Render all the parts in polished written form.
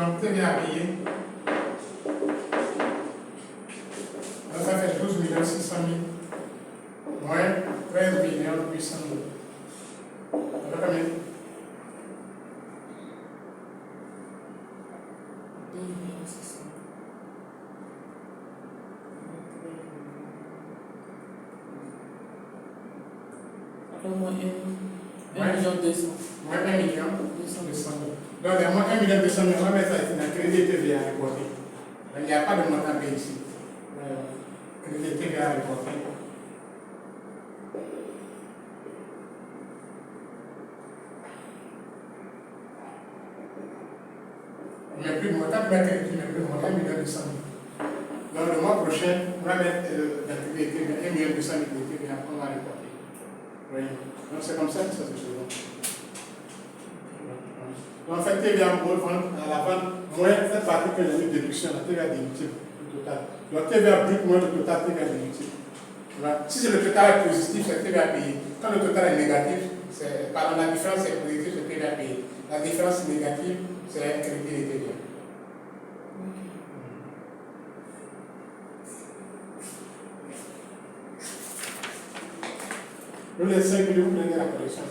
Donc, TVA à payer. Donc, ça fait 12 600 000 moins 13 800 000. Ça fait combien? Moins 1 million 200. Moins 1 million 200 000. Donc, il y a moins 1 million 200 000, on va mettre ça ici dans le crédit TVA reporté. Il n'y a pas de montant payé ici. Crédit TVA reporté. Il n'y a plus de montant, il n'y a plus de montant, 1 million 200 000. Donc, le mois prochain, on va mettre dans le crédit TVA 1 million 200 000 de TVA, on va reporter. Oui. Donc, c'est comme ça que ça se fait. Donc, en fait, TVA pour vendre à la vente, moins cette partie que j'ai mis de déduction, la TVA déductible, le total. Donc, TVA brut moins le total TVA déductible. Si le total est positif, c'est TVA payé. Quand le total est négatif, pardon, la différence est positive, c'est TVA payé. La différence négative, c'est crédit de TVA. Nous, les 5 millions, vous prenez la correction.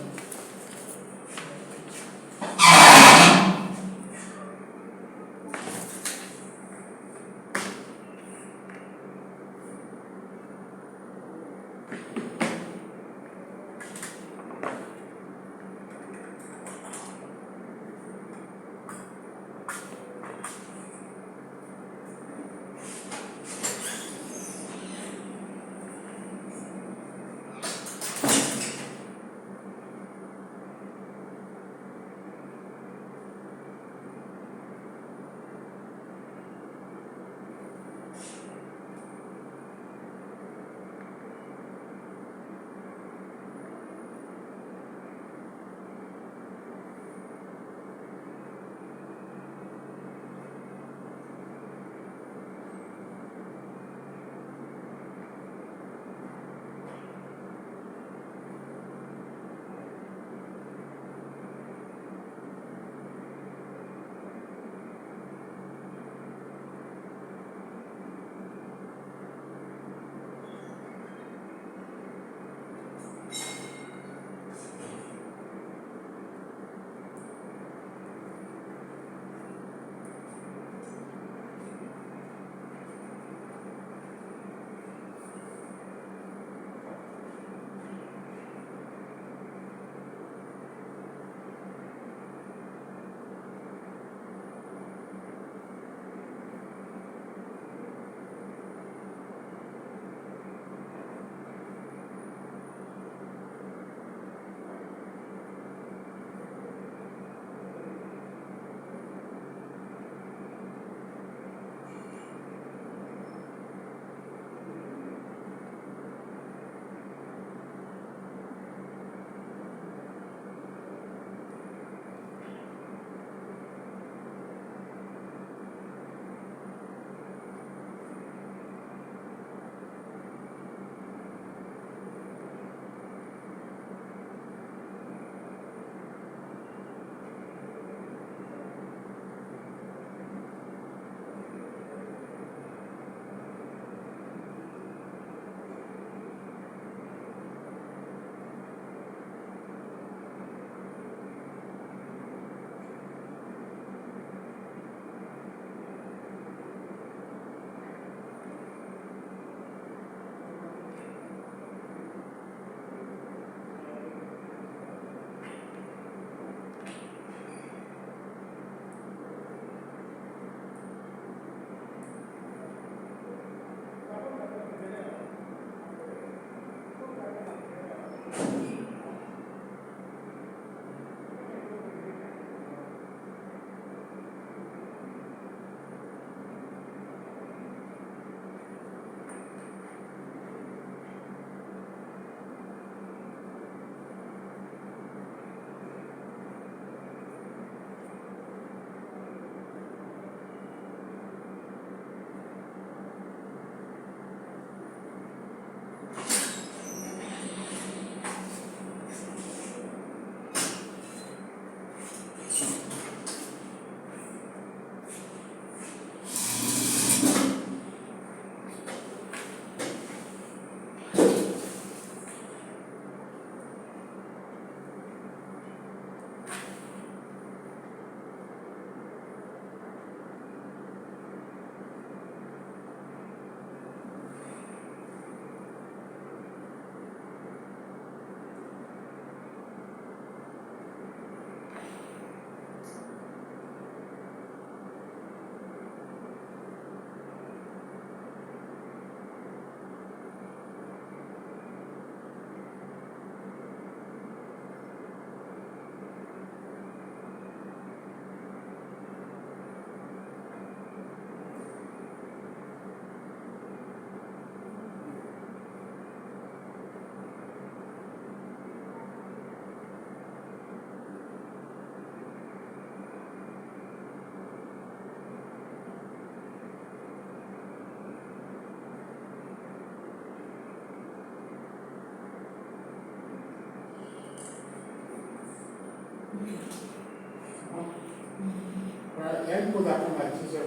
Il y a une pause à prendre à 10 heures.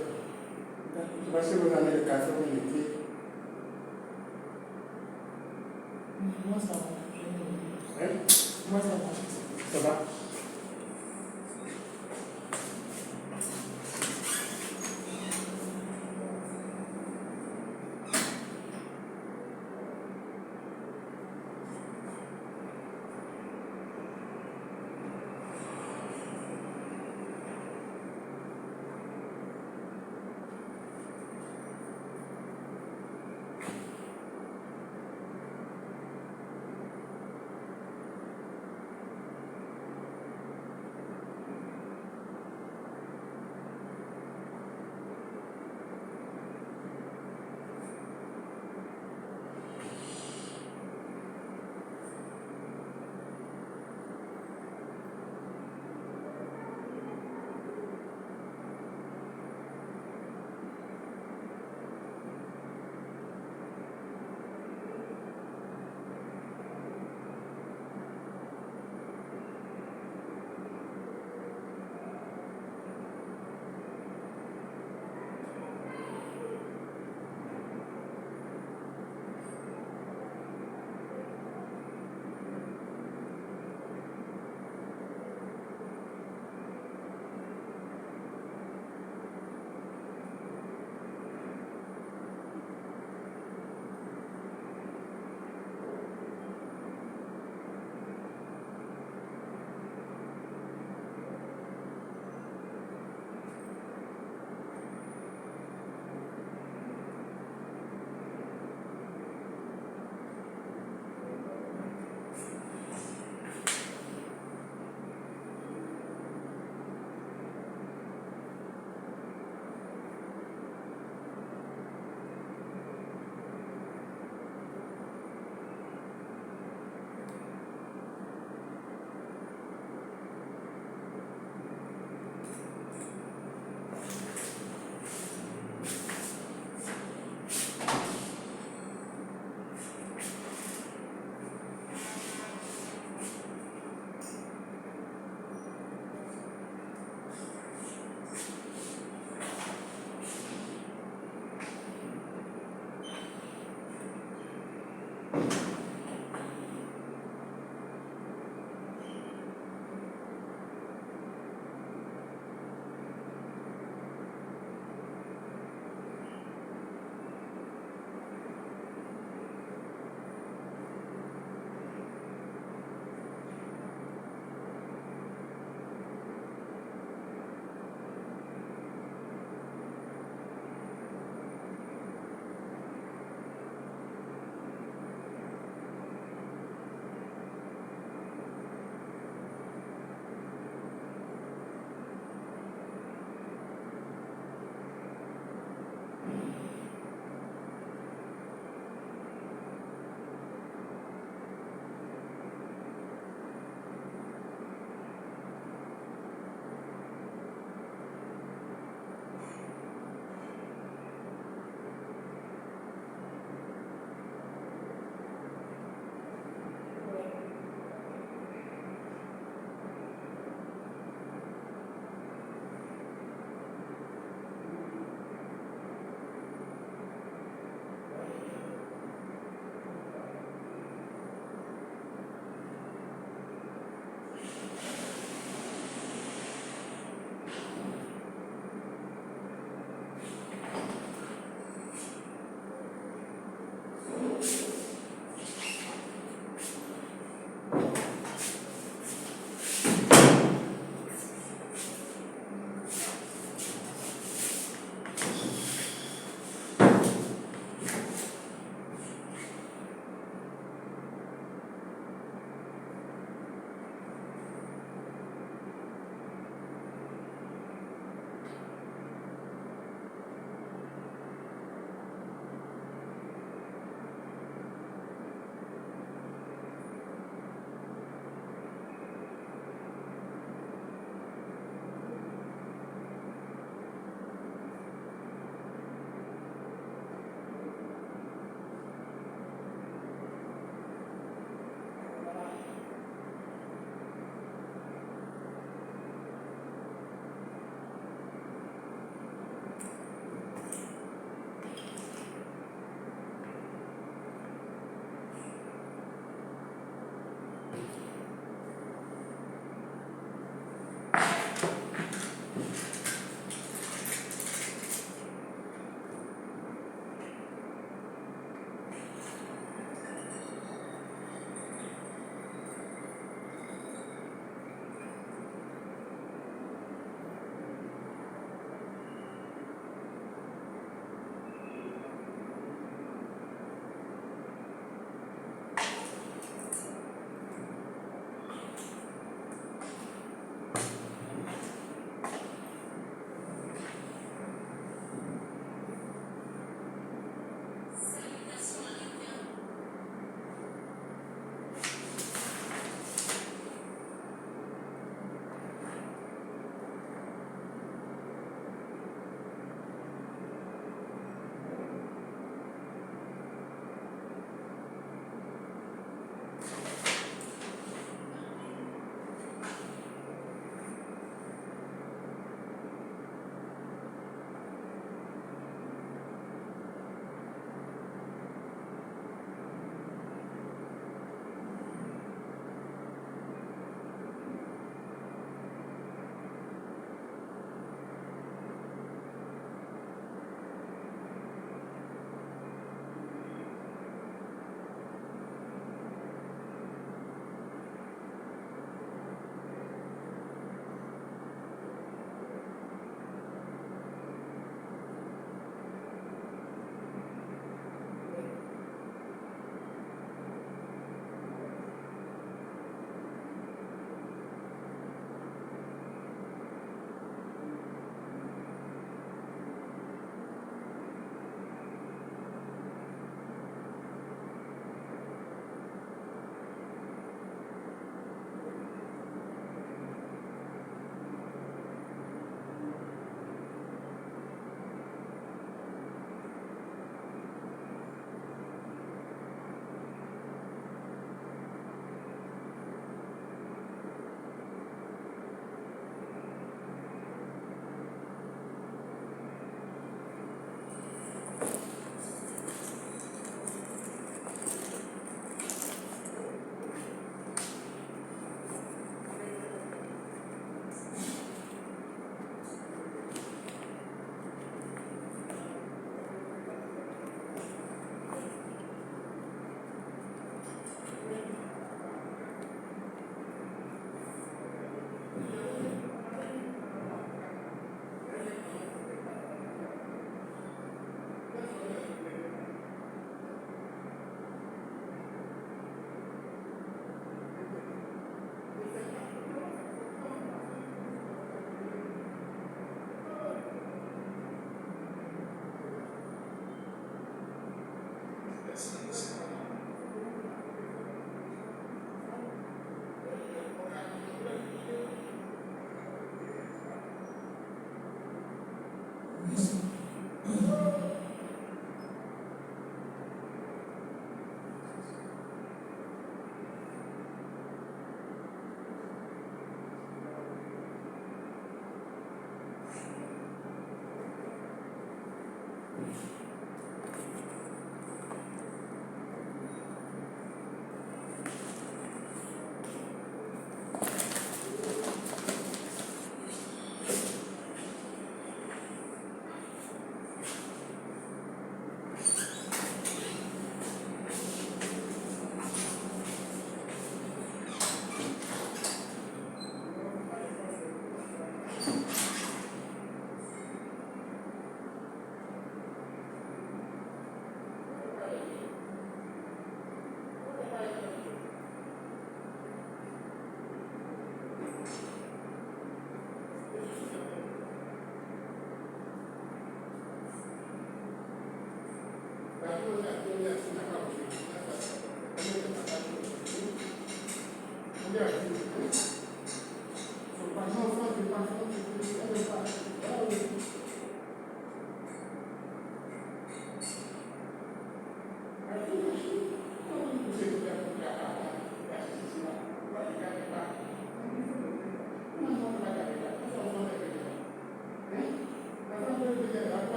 Je sais pas si vous avez le café ou le thé. Moi, ça va. Hein? Moi, ça va. Ça va?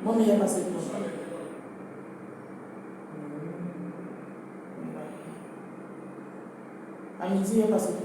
Moi, mais il n'y a pas cette chose. À midi, il n'y a pas cette chose.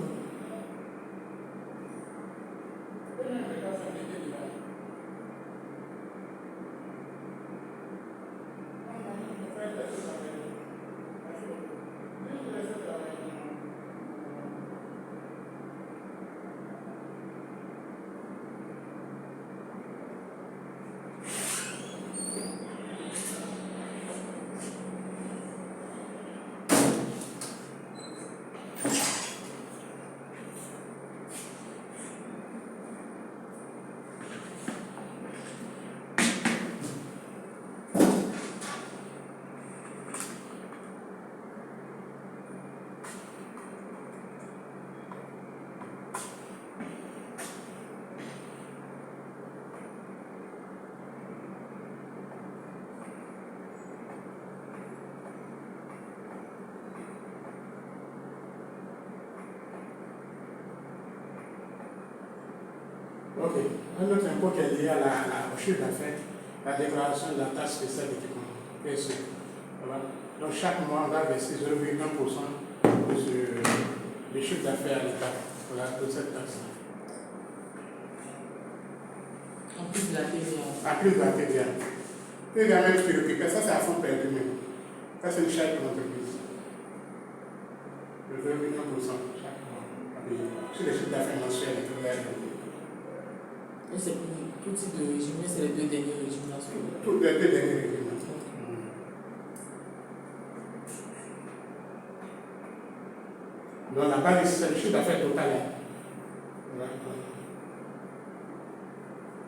Ok. Un autre impôt qui est lié au chiffre d'affaires, la déclaration de la taxe spéciale d'équipement, PSE. Voilà. Donc chaque mois, on va verser 0,1% du chiffre d'affaires à l'État. Voilà, de cette taxe. En plus de la TVA. En plus de la TVA. TVA même qui récupère, ça c'est à fond perdu même. Ça c'est une charge pour l'entreprise. Le 0,1% chaque mois. Sur les chiffres d'affaires mensuels et tout. Et c'est pour tout type de régime, mais c'est les 2 derniers régimes là. Tous les 2 derniers régimes. Donc la base, c'est le chiffre d'affaires total.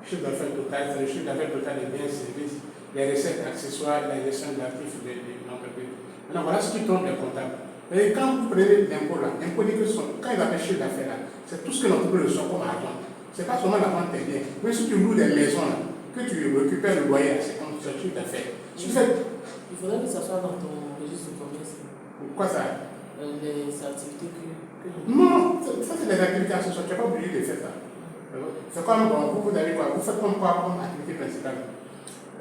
Le chiffre d'affaires total, c'est le chiffre d'affaires total des biens et services, les recettes accessoires, la gestion de l'actif de l'entreprise. Maintenant, voilà ce qui tombe des comptables. Et quand vous prenez l'impôt là, l'impôt dit que quand il appelle chiffre d'affaires là, c'est tout ce que l'entreprise reçoit comme argent. Ce n'est pas seulement la vente des biens. Mais si tu loues des maisons là, que tu récupères le loyer, c'est comme ce chiffre d'affaires. Il faudrait que ça soit dans ton registre de commerce. Pourquoi ça? Les activités que non, ça c'est des activités associatives, tu n'es pas obligé de faire ça. C'est comme vous avez quoi? Vous faites comme quoi comme activité principale?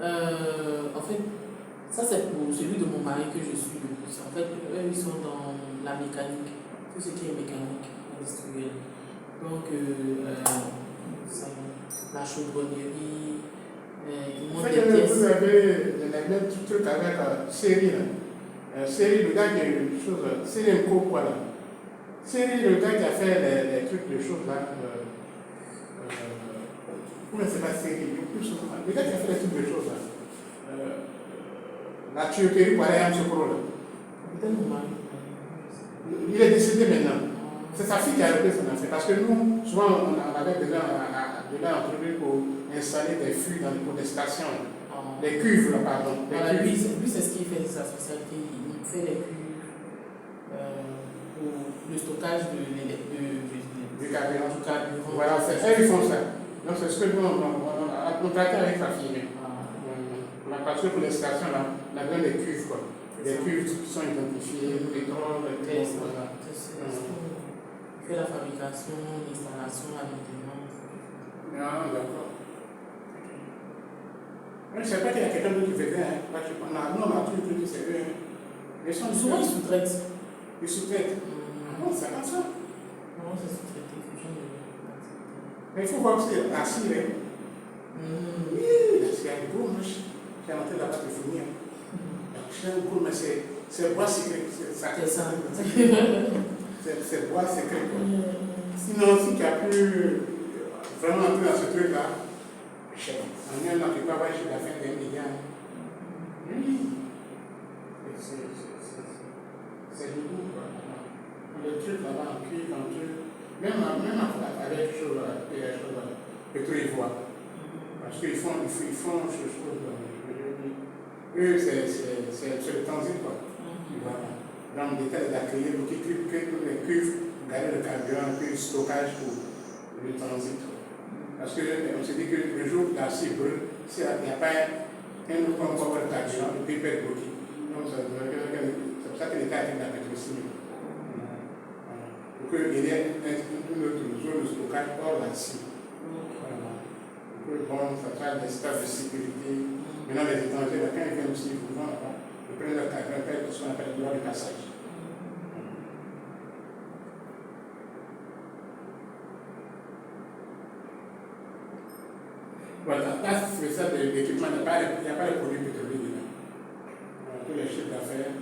En fait, ça c'est pour celui de mon mari que je suis le plus. En fait, eux ils sont dans la mécanique, tout ce qui est mécanique industrielle. Donc, la chaudronnerie, ils montent des pièces. Vous avez les mêmes trucs avec série là. Série, le gars qui a une chose, série co quoi là. C'est le gars qui a fait les trucs de choses là. Comment c'est pas série? Le gars qui a fait les trucs de choses là. La tuyauterie pour aller à Amsokoro là. Il est décédé maintenant. C'est sa fille qui a repris son affaire. Parce que nous, souvent, on avait besoin de l'entreprise pour installer des fûts pour des stations. Les cuves là, pardon. Voilà, lui, c'est ce qu'il fait de sa spécialité. Il fait les cuves pour le stockage du carburant. Voilà, c'est eux qui font ça. Donc c'est ce que nous, on traitait avec sa fille. Parce que pour les stations, là, on a besoin des cuves, quoi. Des cuves qui sont identifiées, pétrole, voilà. Il fait la fabrication, l'installation, la maintenance. Ah, d'accord. Je ne sais pas qu'il y a quelqu'un d'autre qui faisait, hein. Nous, on a tout dit, c'est eux. Souvent, ils sous-traitent. Ils sous-traitent. Non, c'est comme ça. Non, c'est sous-traité. Mais il faut voir que c'est assis, hein. Oui, c'est un gros machine qui est rentré là-bas de finir. C'est un gros, mais c'est bois secret. C'est ça. C'est bois secret. Sinon, si tu as pu vraiment entrer dans ce truc-là, en un an, tu peux avoir chez la fin d'un milliard. Oui. C'est du goût, quoi. Le truc là-bas, en cuivre, en truc. Même avec pétro-ivoire. Parce qu'ils font ce chose. Eux, c'est le transit, quoi. Voilà. Dans le détail d'accueillir les cuves, garder le carburant, puis le stockage pour le transit. Parce qu'on se dit que le jour où l'acier brûle, s'il n'y a pas un autre encore le carburant, le pays peut être bloqué. Donc, c'est pour ça que l'État a été dans la pétrocimie. Pour qu'il y ait une autre zone de stockage hors l'acier. Voilà. Bon, ça fait des stades de sécurité. Maintenant, les étrangers, quand ils viennent aussi, ils vont là-bas, ils prennent leur carburant, ils font ce qu'on appelle le droit de passage. Voilà, là, c'est ça, l'équipement, il n'y a pas de produits pétroliers dedans. Tous les chiffres d'affaires.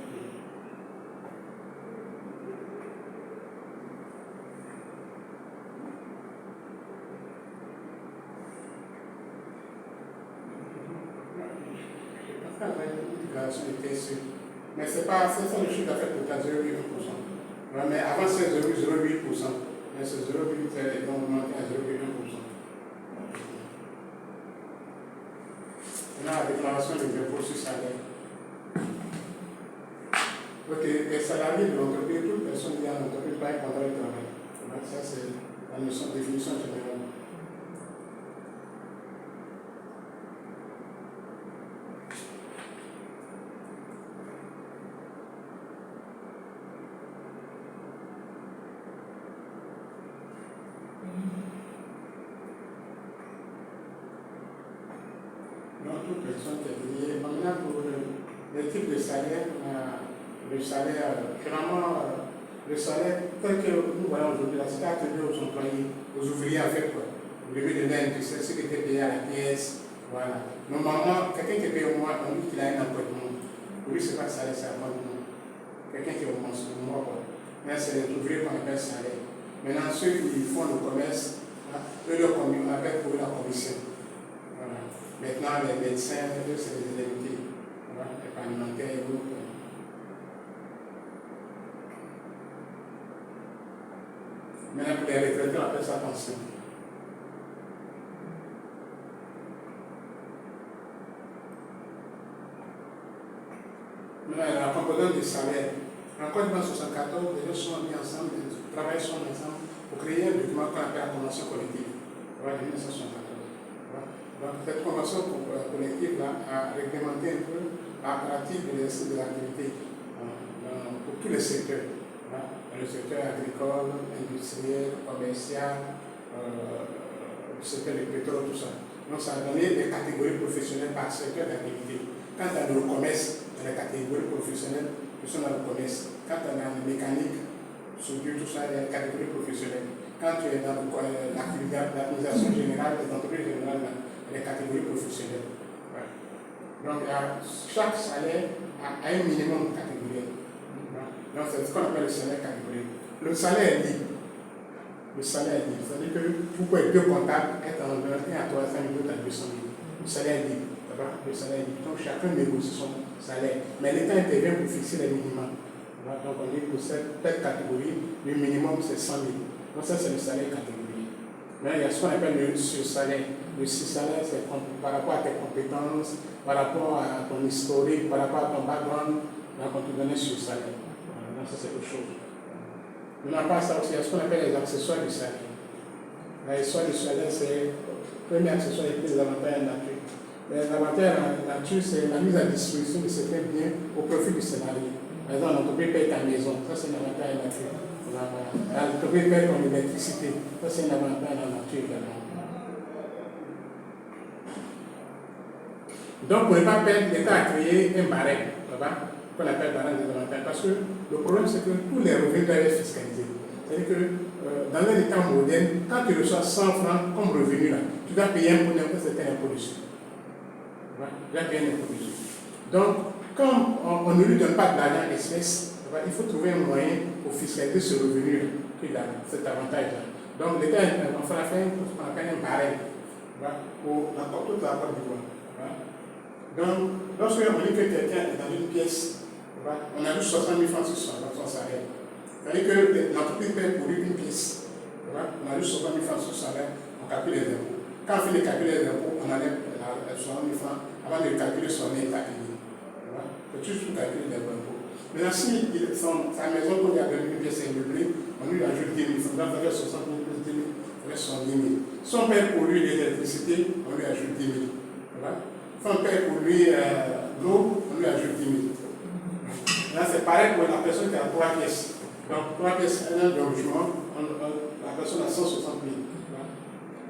Mais c'est ça le chiffre d'affaires total, 0,1%. Mais avant c'est 0,08%. Mais c'est 0,8%, donc augmenté à 0,1%. Maintenant, la déclaration des impôts sur salaire. Ok, les salariés de l'entreprise, toute personne liée à l'entreprise par un contrat de travail. Donc, ça, c'est la définition générale. Donc, toute personne qui est payée. Maintenant, pour le type de salaire, le salaire, généralement, le salaire tel que nous voyons aujourd'hui, c'est attribué aux employés, aux ouvriers en fait. Quoi. Au début de l'année, c'est ce qui était payé à la pièce. Voilà. Normalement, quelqu'un qui est payé au mois, on dit qu'il a un emploi de monde. Pour lui, c'est pas le salaire, c'est un mois de monde. Quelqu'un qui est au mois, quoi. Mais c'est les ouvriers qu'on appelle salaire. Maintenant, ceux qui font le commerce, eux, on appelle pour eux la commission. Voilà. Maintenant, les médecins, eux, c'est les indemnités. Voilà. Les parlementaires et autres. Maintenant, pour les retraités, on appelle ça pension. Maintenant, la composante des salaires. En Côte d'Ivoire 74, les gens sont mis ensemble, les travailleurs sont ensemble pour créer un document qu'on appelle la convention collective. Voilà, 1974. Voilà. Donc, cette convention collective-là a réglementé un peu la pratique de l'exercice de l'activité pour tous les secteurs. Voilà. Dans le secteur agricole, industriel, commercial, le secteur du pétrole, tout ça. Donc, ça a donné des catégories professionnelles par secteur d'activité. Quand on a le commerce, il y a les catégories professionnelles qui sont dans le commerce. Quand on a la mécanique, soudure, tout ça, il y a les catégories professionnelles. Quand tu es dans l'administration générale, les entreprises générales, il y a les catégories professionnelles. Ouais. Donc, chaque salaire a un minimum de catégories. Ouais. Donc, c'est ce qu'on appelle le salaire catégorique. Le salaire est libre. Le salaire est libre. C'est-à-dire que vous pouvez être deux comptables, être en 1 à 300 000, l'autre à 200 000. Le salaire est libre. Le salaire est libre. Donc, chacun négocie son salaire. Mais l'État intervient pour fixer les minimums. Voilà. Donc, on dit pour cette catégorie, le minimum c'est 100 000. Donc, ça, c'est le salaire catégorique. Mais il y a ce qu'on appelle le sur-salaire. Le sur-salaire, c'est par rapport à tes compétences, par rapport à ton historique, par rapport à ton background. Donc, on te donne un sur-salaire. Voilà. Donc, ça, c'est autre chose. Maintenant, à part ça aussi, il y a ce qu'on appelle les accessoires du salaire. L'accessoire du salaire, c'est le premier accessoire et puis les avantages en nature. Les avantages en nature, c'est la mise à disposition de certains biens au profit du salarié. Par exemple, l'entreprise paye ta maison, ça c'est un avantage en nature. L'entreprise paye ton électricité, ça c'est un avantage en nature également. Donc, pour ne pas perdre, l'État a créé un barème, qu'on appelle barème des avantages. Parce que le problème, c'est que tous les revenus doivent être fiscalisés. C'est-à-dire que dans un État moderne, quand tu reçois 100 francs comme revenu, là, tu dois payer un impôt, c'est un impôt dessus. Donc, comme on ne lui donne pas de l'argent en espèces, il faut trouver un moyen pour fiscaliser ce revenu qu'il a, cet avantage-là. Donc, l'État a fait ce qu'on appelle un barème pour toute la Côte d'Ivoire. Donc, lorsque on dit que quelqu'un est dans une pièce, on a juste 60 000 francs sur son salaire. C'est-à-dire que l'entreprise paie pour lui une pièce. On a juste 60 000 francs sur son salaire, on calcule les impôts. Quand on fait les calculs des impôts, on enlève 60 000 francs avant de calculer son état payé. C'est juste pour calculer les impôts. Maintenant, si sa maison, qu'on lui a donné une pièce immeublée, on lui ajoute 10 000 francs. Donc, on fait 60 000 plus 10 000, on fait 70 000. Si on paye pour lui l'électricité, on lui ajoute 10 000. Si on paye pour lui l'eau, on lui ajoute 10 000. Là, c'est pareil pour la personne qui a 3 pièces. Donc, 3 pièces, un de logement, la personne a 160 000.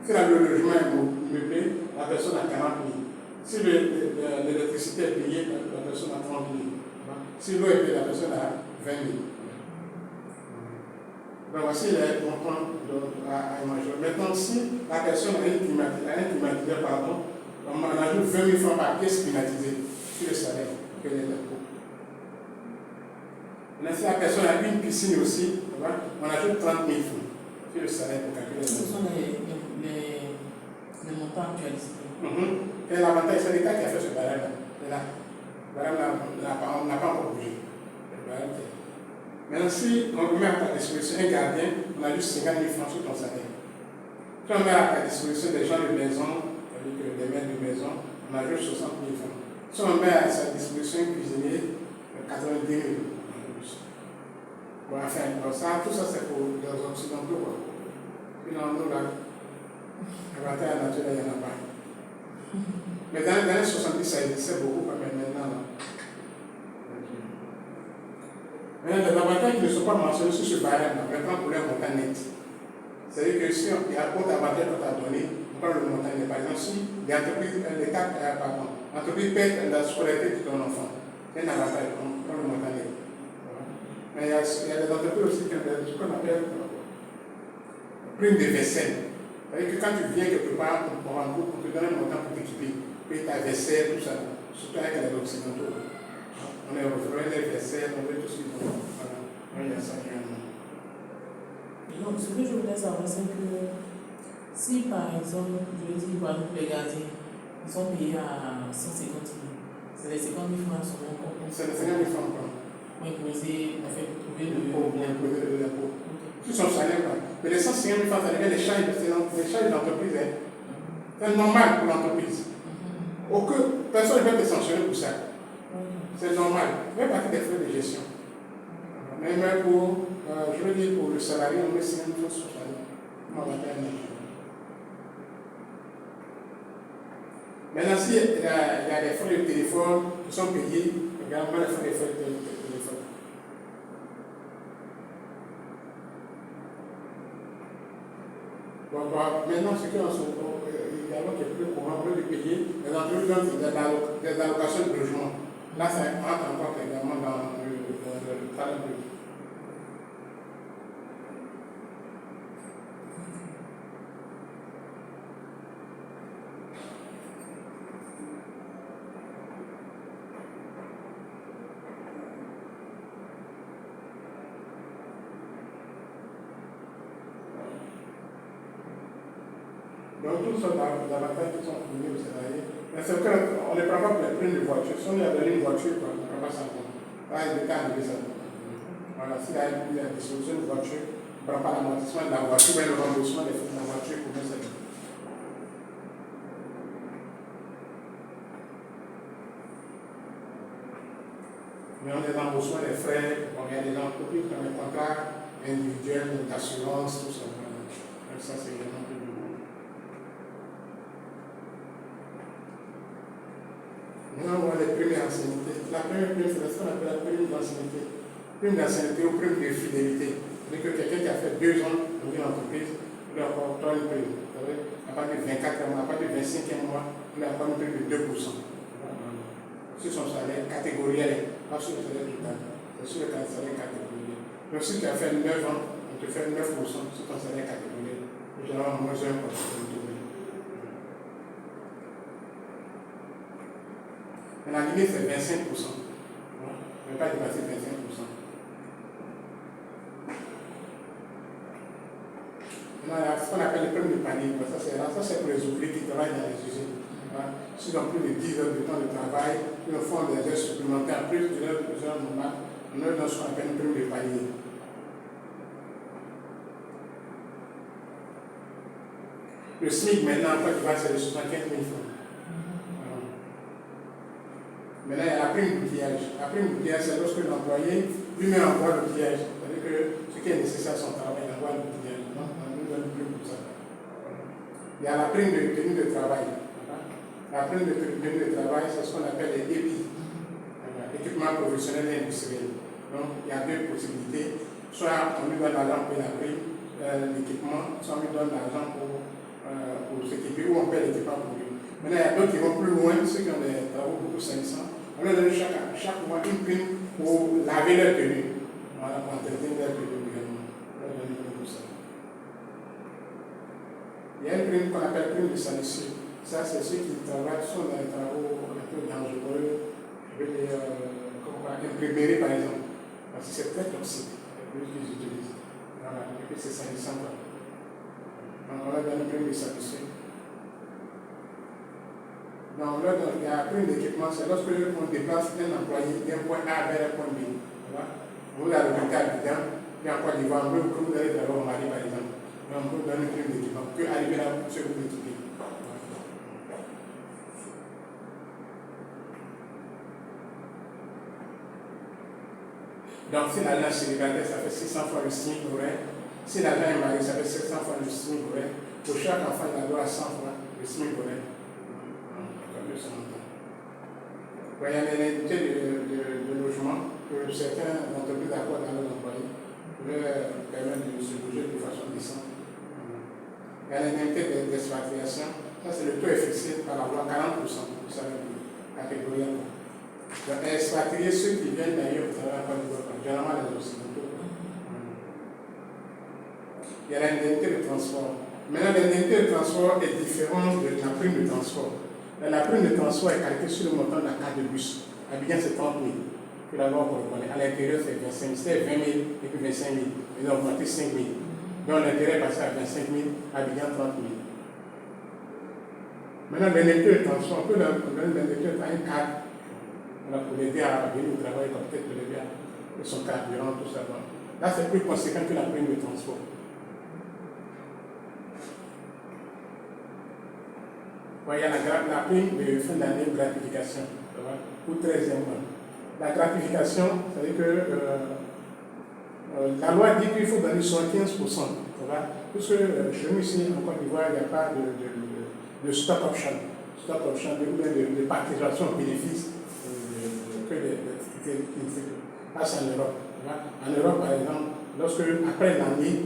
Si le logement est meublé, la personne a 40 000. Si l'électricité est payée, la personne a 30 000. Si l'eau est payée, la personne a 20 000. Donc voici les montants à imaginer. Maintenant, si la personne a un climatiseur, on ajoute 20 000 francs par pièce climatisée sur le salaire que les impôts. Maintenant, si la personne a une piscine aussi, on ajoute 30 000 francs sur le salaire pour calculer les impôts. Ce sont les montants actualisés. Et l'avantage, c'est l'État qui a fait ce barème-là. On n'a pas encore bougé. Maintenant, si on met à ta disposition un gardien, on a juste 50 000 francs sur ton salaire. Si on met à ta disposition des gens de maison, c'est-à-dire des maîtres de maison, on a juste 60 000 francs. Si on met à sa disposition un cuisinier, 90 000. Bon, enfin, tout ça c'est pour les occidentaux. Puis dans nous, là, l'avantage à la nature, il n'y en a pas. Mais dans les années 70, ça existait beaucoup, mais maintenant, là. Mais les avantages qui ne sont pas mentionnés sur ce barème, maintenant pour les montants nets. C'est-à-dire que si il y a un autre avantage qu'on t'a donné, on prends le montant. Par exemple, si l'entreprise paie la scolarité de ton enfant, c'est un avantage, on prend le montant. Mais il y a des entreprises aussi qui ont ce qu'on appelle prime de vaisselle. C'est-à-dire que quand tu viens quelque part, on te donne un montant pour t'équiper, payer ta vaisselle, tout ça, surtout avec les occidentaux. On est revenu les vaisselles, on veut tout ce qu'il faut. Voilà. Il y a ça également. Donc, ce que je voulais savoir, c'est que si par exemple, je dis, par exemple, les gardiens, ils sont payés à 150 000, c'est les 50 000 francs sur mon compte. C'est les 50 000 francs. Moi, imposer, en fait, trouver l'impôt. Tout son salaire, quoi. Mais les 150 000 francs, ça devient les charges d'entreprise. C'est normal pour l'entreprise. Personne ne peut te sanctionner pour ça. C'est normal. Il fait partie des frais de gestion. Même pour, je veux dire, pour le salarié, on met 5 000 francs sur salaire. Maintenant, s'il y a des frais de téléphone qui sont payés, également les frais de téléphone. Donc, maintenant, ce qu'on se également qui est plus courant, on veut payer les entreprises donnent des allocations de logement. Là, ça entre encore également dans le travail public. Donc, tous sont davantage qui sont fournis aux salariés. Mais c'est qu'on ne prend pas pour les primes de voiture. Si on lui a donné une voiture, on ne prend pas ça en compte. Là, il est arrivé ça. Voilà, s'il a des solutions de voiture, on ne prend pas l'amortissement de la voiture, mais le remboursement des frais de la voiture pour nous aider. Mais on a des remboursements des frais, on a des entreprises qui ont des contrats individuels d'assurance, tout ça. Donc, ça, c'est également plus beaucoup. Maintenant, on a les primes d'ancienneté. La première prime, c'est ce qu'on appelle la prime d'ancienneté. Prime d'ancienneté ou prime de fidélité. C'est-à-dire que quelqu'un qui a fait 2 ans dans une entreprise, il lui apporte une prime. Vous savez, à partir de 24e mois, à partir du 25e mois, il lui apporte une prime de 2%. Sur son salaire catégoriel, pas sur le salaire total. C'est sur le salaire catégoriel. Donc, si tu as fait 9 ans, on te fait 9% sur ton salaire catégoriel. Généralement, moins 1%. Mais la limite, c'est 25%. On ne peut pas dépasser 25%. Maintenant, il y a ce qu'on appelle le prime de panier. Ça, c'est pour les ouvriers qui travaillent dans les usines. S'ils ont plus de 10 heures de temps de travail, ils font des heures supplémentaires, plus de heures normales, on leur donne ce qu'on appelle une prime de panier. Le SMIC, maintenant, en Côte d'Ivoire, c'est de 75 000 francs. Maintenant, il y a la prime d'outillage. La prime d'outillage, c'est lorsque l'employé lui-même envoie l'outillage. C'est-à-dire que ce qui est nécessaire à son travail, il envoie l'outillage. On lui donne une prime pour ça. Il y a la prime de tenue de travail. La prime de tenue de travail, c'est ce qu'on appelle les EPI, équipement professionnel et industriel. Donc, il y a 2 possibilités. Soit on lui donne l'argent pour la prime, l'équipement, soit on lui donne l'argent pour s'équiper, ou on paie l'équipement pour lui. Maintenant, il y a d'autres qui vont plus loin, ceux qui ont des travaux beaucoup salissants. On leur donne chaque mois une prime pour laver leur tenue. Voilà, pour entretenir leur tenue également. On leur donne une prime pour ça. Il y a une prime qu'on appelle prime de salissure. Ça, c'est ceux qui travaillent sont dans les travaux un peu dangereux, je veux dire, imprimerie par exemple. Parce que c'est très toxique, les produits qu'ils utilisent. Voilà, et puis c'est salissant. Donc on leur donne une prime de salissure. Donc là, il y a la prime d'équipement, c'est lorsque on déplace un employé d'un point A vers un point B. Voilà. Vous avez l'hôpital dedans, puis en Côte d'Ivoire, que vous allez travailler au Mali par exemple. Donc on vous donne une prime d'équipement. Que arriver là, c'est vous équiper. Donc, si l'agent est célibataire, ça fait 600 fois le SMIC horaire. Si l'agent est marié, ça fait 700 fois le SMIC horaire. Pour chaque enfant, il a droit à 100 fois le SMIC horaire. Il y a une indemnité de logement que certaines entreprises accordent à leurs employés pour leur permettre de se loger de façon décente. Il y a l'indemnité d'expatriation. Ça, c'est le taux est fixé par la loi 40%. Vous savez, catégorie. Donc, expatrier ceux qui viennent d'ailleurs au travail à Côte d'Ivoire, généralement les Occidentaux. Il y a l'indemnité de transport. Maintenant, l'indemnité de transport est différente de la prime de transport. La prime de transport est calculée sur le montant de la carte de bus. À Abidjan, c'est 30 000. Puis là-bas, on reconnaît. À l'intérieur, c'est 25 000. C'était 20 000 et puis 25 000. Ils ont augmenté 5 000. Donc, l'intérêt est passé à 25 000. À Abidjan, 30 000. Maintenant, l'indemnité de transport, on peut donner l'indemnité de une carte pour l'aider à venir au travail, comme peut-être l'aider à son carburant, tout ça. Là, c'est plus conséquent que la prime de transport. Il y a la prime de fin d'année gratification, pour 13e mois. La gratification, c'est-à-dire que la loi dit qu'il faut donner 75%. Puisque chez nous ici, en Côte d'Ivoire, il n'y a pas de stock option. Stock option, de participation aux bénéfices que passe en Europe. En Europe, par exemple, lorsque, après l'année,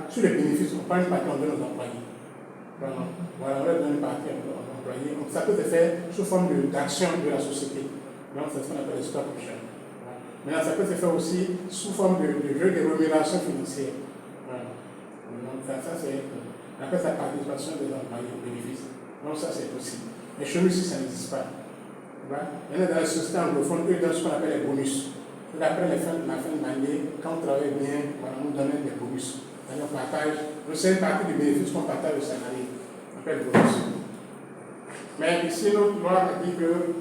sur les bénéfices, on prend une partie, on donne aux employés. Voilà, on leur donne une partie aux employés. Donc, ça peut se faire sous forme d'action de la société. Donc, c'est ce qu'on appelle le stock option. Maintenant, ça peut se faire aussi sous forme de jeu de rémunération financière. Voilà. Donc, ça c'est on appelle ça participation des employés aux bénéfices. Donc, ça c'est possible. Mais chez nous, ici, ça n'existe pas. Voilà. Maintenant, dans les sociétés anglophones, eux donnent ce qu'on appelle les bonus. Donc, après la fin de l'année, quand on travaille bien, voilà, on nous donne des bonus. On partage, c'est une partie du bénéfice qu'on partage aux salariés. On appelle le bonus. Mais ici, notre loi dit que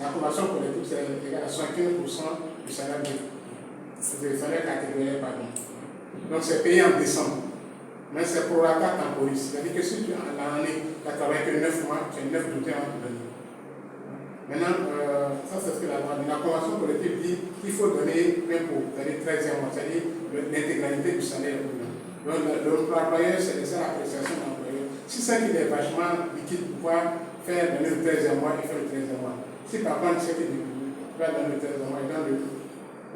la convention collective, c'est égal à 75% du salaire brut. C'est le salaire catégoriel, pardon. Donc, c'est payé en décembre. Mais c'est pour la carte temporis. C'est-à-dire que si tu as l'année, tu as travaillé que 9 mois, tu as 9 bulletins à te donner. Maintenant, ça c'est ce que la convention collective dit qu'il faut donner l'impôt, c'est-à-dire 13e mois, c'est-à-dire l'intégralité du salaire. Donc, l'employeur, c'est l'appréciation de l'employeur. Si c'est qu'il est vachement liquide pour pouvoir faire donner le 13e mois, il fait le 13e mois. Si par contre, c'est qu'il va donner le 13e mois, il donne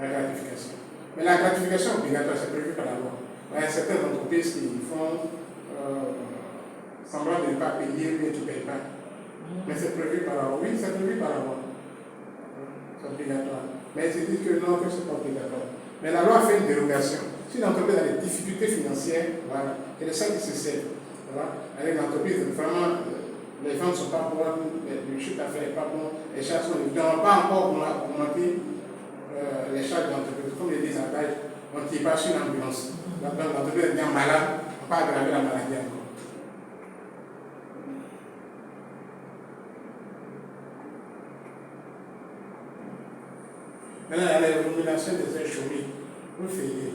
la gratification. Mais la gratification obligatoire, c'est prévu par la loi. Il y a certaines entreprises qui font semblant de ne pas payer, mais tu ne payes pas. Mais c'est prévu par la loi. Oui, c'est prévu par la loi. C'est obligatoire. Mais ils disent que non, que ce n'est pas obligatoire. Mais la loi fait une dérogation. Si l'entreprise a des difficultés financières, voilà, il y a des ça qui se servent. Voilà. Avec l'entreprise, vraiment, les ventes ne sont pas bonnes, le chiffre d'affaires n'est pas bon, les charges sont élevées. On n'a pas encore augmenté les charges de l'entreprise. Comme les désavantages, on ne tire pas sur l'ambulance. Donc l'entreprise est bien malade, on ne peut pas aggraver la maladie encore. Maintenant, il y a la rémunération des heures chômées, le férié.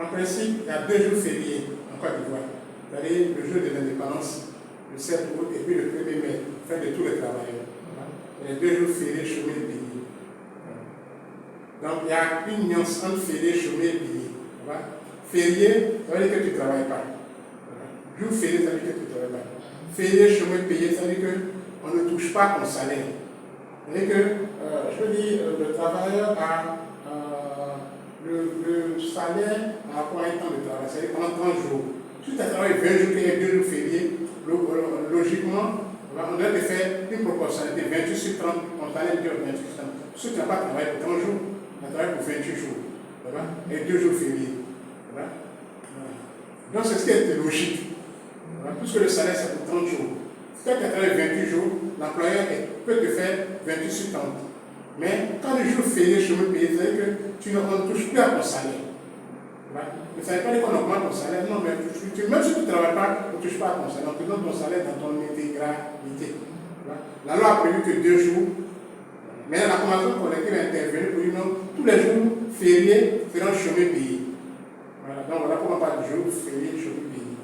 En principe, il y a 2 jours fériés en Côte d'Ivoire. C'est-à-dire le jour de l'indépendance, le 7 août, et puis le 1er mai, fin de tous les travailleurs. Il y a 2 jours fériés, chômés, payés. Donc, il y a une nuance entre férié, chômé et payé. Férié, ça veut dire que tu ne travailles pas. Jour férié, ça veut dire que tu ne travailles pas. Férié, chômé, payé, ça veut dire qu'on ne touche pas ton salaire. C'est-à-dire que, je veux dire, le travailleur a le salaire par rapport à un temps de travail, c'est-à-dire pendant 30 jours. Si tu as travaillé 20 jours et 2 jours fériés, logiquement, on doit te faire une proportionnalité 28 sur 30, ton salaire dure 28 sur 30. Si tu n'as pas travaillé pour 30 jours, tu as travaillé pour 28 jours, et 2 jours fériés. Donc c'est ce qui est logique. Puisque le salaire c'est pour 30 jours. Si tu as travaillé 28 jours, l'employeur peut te faire 28 sur 30. Mais quand le jour férié, je me paye, c'est-à-dire que tu ne touches plus à ton salaire. Mais ça ne veut pas dire qu'on augmente ton salaire, non, mais même si tu ne travailles pas, on ne touche pas à ton salaire, on te donne ton salaire dans ton intégralité. La loi a prévu que 2 jours, mais la convention collective est intervenue pour dire non, tous les jours fériés seront chômés payés. Voilà, donc voilà pourquoi on parle de jour férié, chômés payés.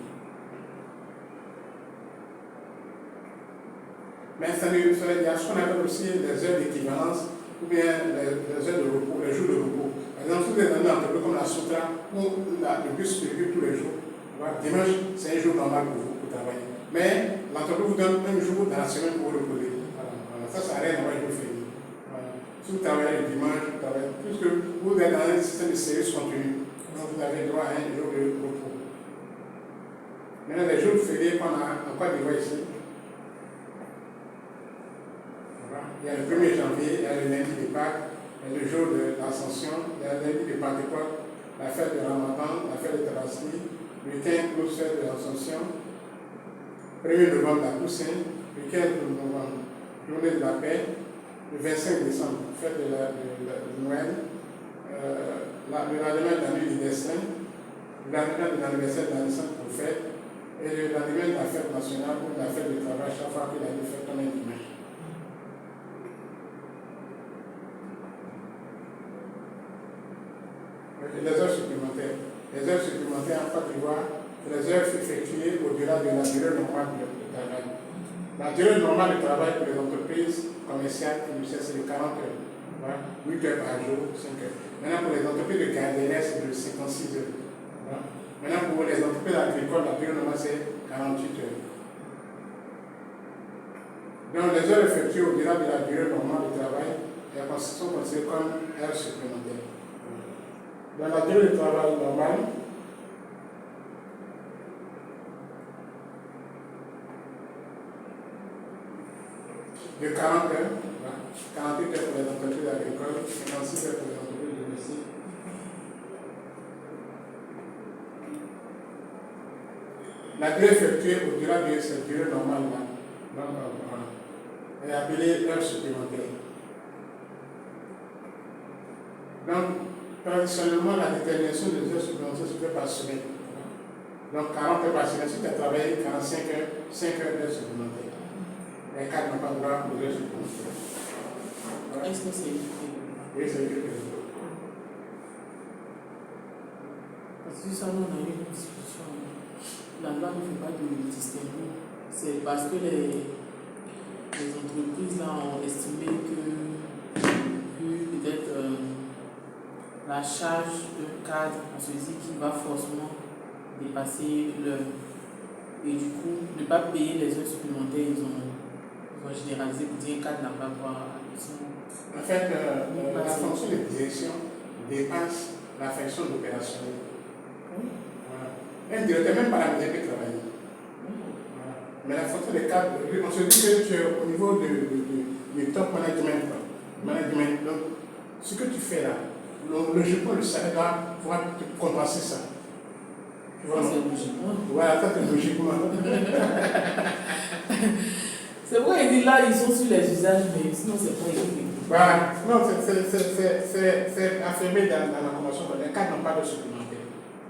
Mais ça veut dire ce qu'on appelle aussi les heures d'équivalence ou bien les heures de repos, les jours de repos. Par exemple, si vous êtes dans une entreprise comme la Sotra, où le bus prévu tous les jours, dimanche, c'est un jour normal pour vous pour travailler. Mais l'entreprise vous donne un jour dans la semaine pour vous reposer. Voilà. Ça n'a rien à voir avec le férié. Voilà. Si vous travaillez le dimanche, vous travaillez, puisque vous êtes dans un système de service continu, donc vous avez droit à un jour de repos. qu'on a en Côte d'Ivoire ici. Voilà. Il y a le 1er janvier, il y a le lundi de Pâques, il y a le jour de l'Ascension, il y a le lundi de Pentecôte, la fête de Ramadan, la fête de Tabaski, le 15 août, fête de l'Ascension, 1er novembre, la Toussaint, le 15 novembre, journée de la paix, le 25 décembre, fête de Noël, le lendemain de la nuit du destin, le lendemain de l'anniversaire de la naissance du prophète, et le lendemain de la fête nationale ou de la fête du travail, chaque fois qu'il a une fête, on a un dimanche. Et les heures supplémentaires. Les heures supplémentaires en Côte d'Ivoire, c'est les heures effectuées au-delà de la durée normale de travail. La durée normale de travail pour les entreprises commerciales initiales, c'est de 40 heures. Voilà. 8 heures par jour, 5 heures. Maintenant, pour les entreprises de gardiennage, c'est de 56 heures. Voilà. Maintenant, pour les entreprises agricoles, la durée normale, c'est 48 heures. Donc, les heures effectuées au-delà de la durée normale de travail sont considérées comme heures supplémentaires. Dans la durée de travail normale, de 40 heures, 48 heures pour les entreprises agricoles, 56 heures pour les entreprises domestiques. La durée effectuée au-delà de cette durée normale est appelée heure supplémentaire. Donc, traditionnellement, la détermination des heures supplémentaires se fait par semaine. Donc, 40 heures par semaine, si tu as travaillé 45 heures, 5 heures d'heures supplémentaires. Les cadres n'ont pas le droit aux heures supplémentaires. Voilà. Est-ce que c'est écrit? Oui, c'est écrit. Parce que ça, on a eu une discussion. La loi ne fait pas de distinguo. C'est parce que les entreprises là ont estimé que, vu peut-être la charge de cadre, on se dit qu'il va forcément dépasser l'heure. Et du coup, ne pas payer les heures supplémentaires, ils ont généralisé pour dire qu'un cadre n'a pas droit à l'option. En fait, la fonction de direction dépasse la fonction d'opérationnel. Oui. Voilà. Un directeur, même pas la misère peut travailler. Voilà. Mais la fonction de cadre, on se dit que tu es au niveau du top management. Management. Donc, ce que tu fais là, logiquement, le salaire doit pouvoir compenser ça. Tu vois, c'est logiquement. Voilà, ça c'est logiquement. C'est vrai, il dit là, ils sont sur les usages, mais sinon, c'est pas écrit. Voilà. Non, c'est affirmé dans la convention. Les cadres n'ont pas de supplémentaire.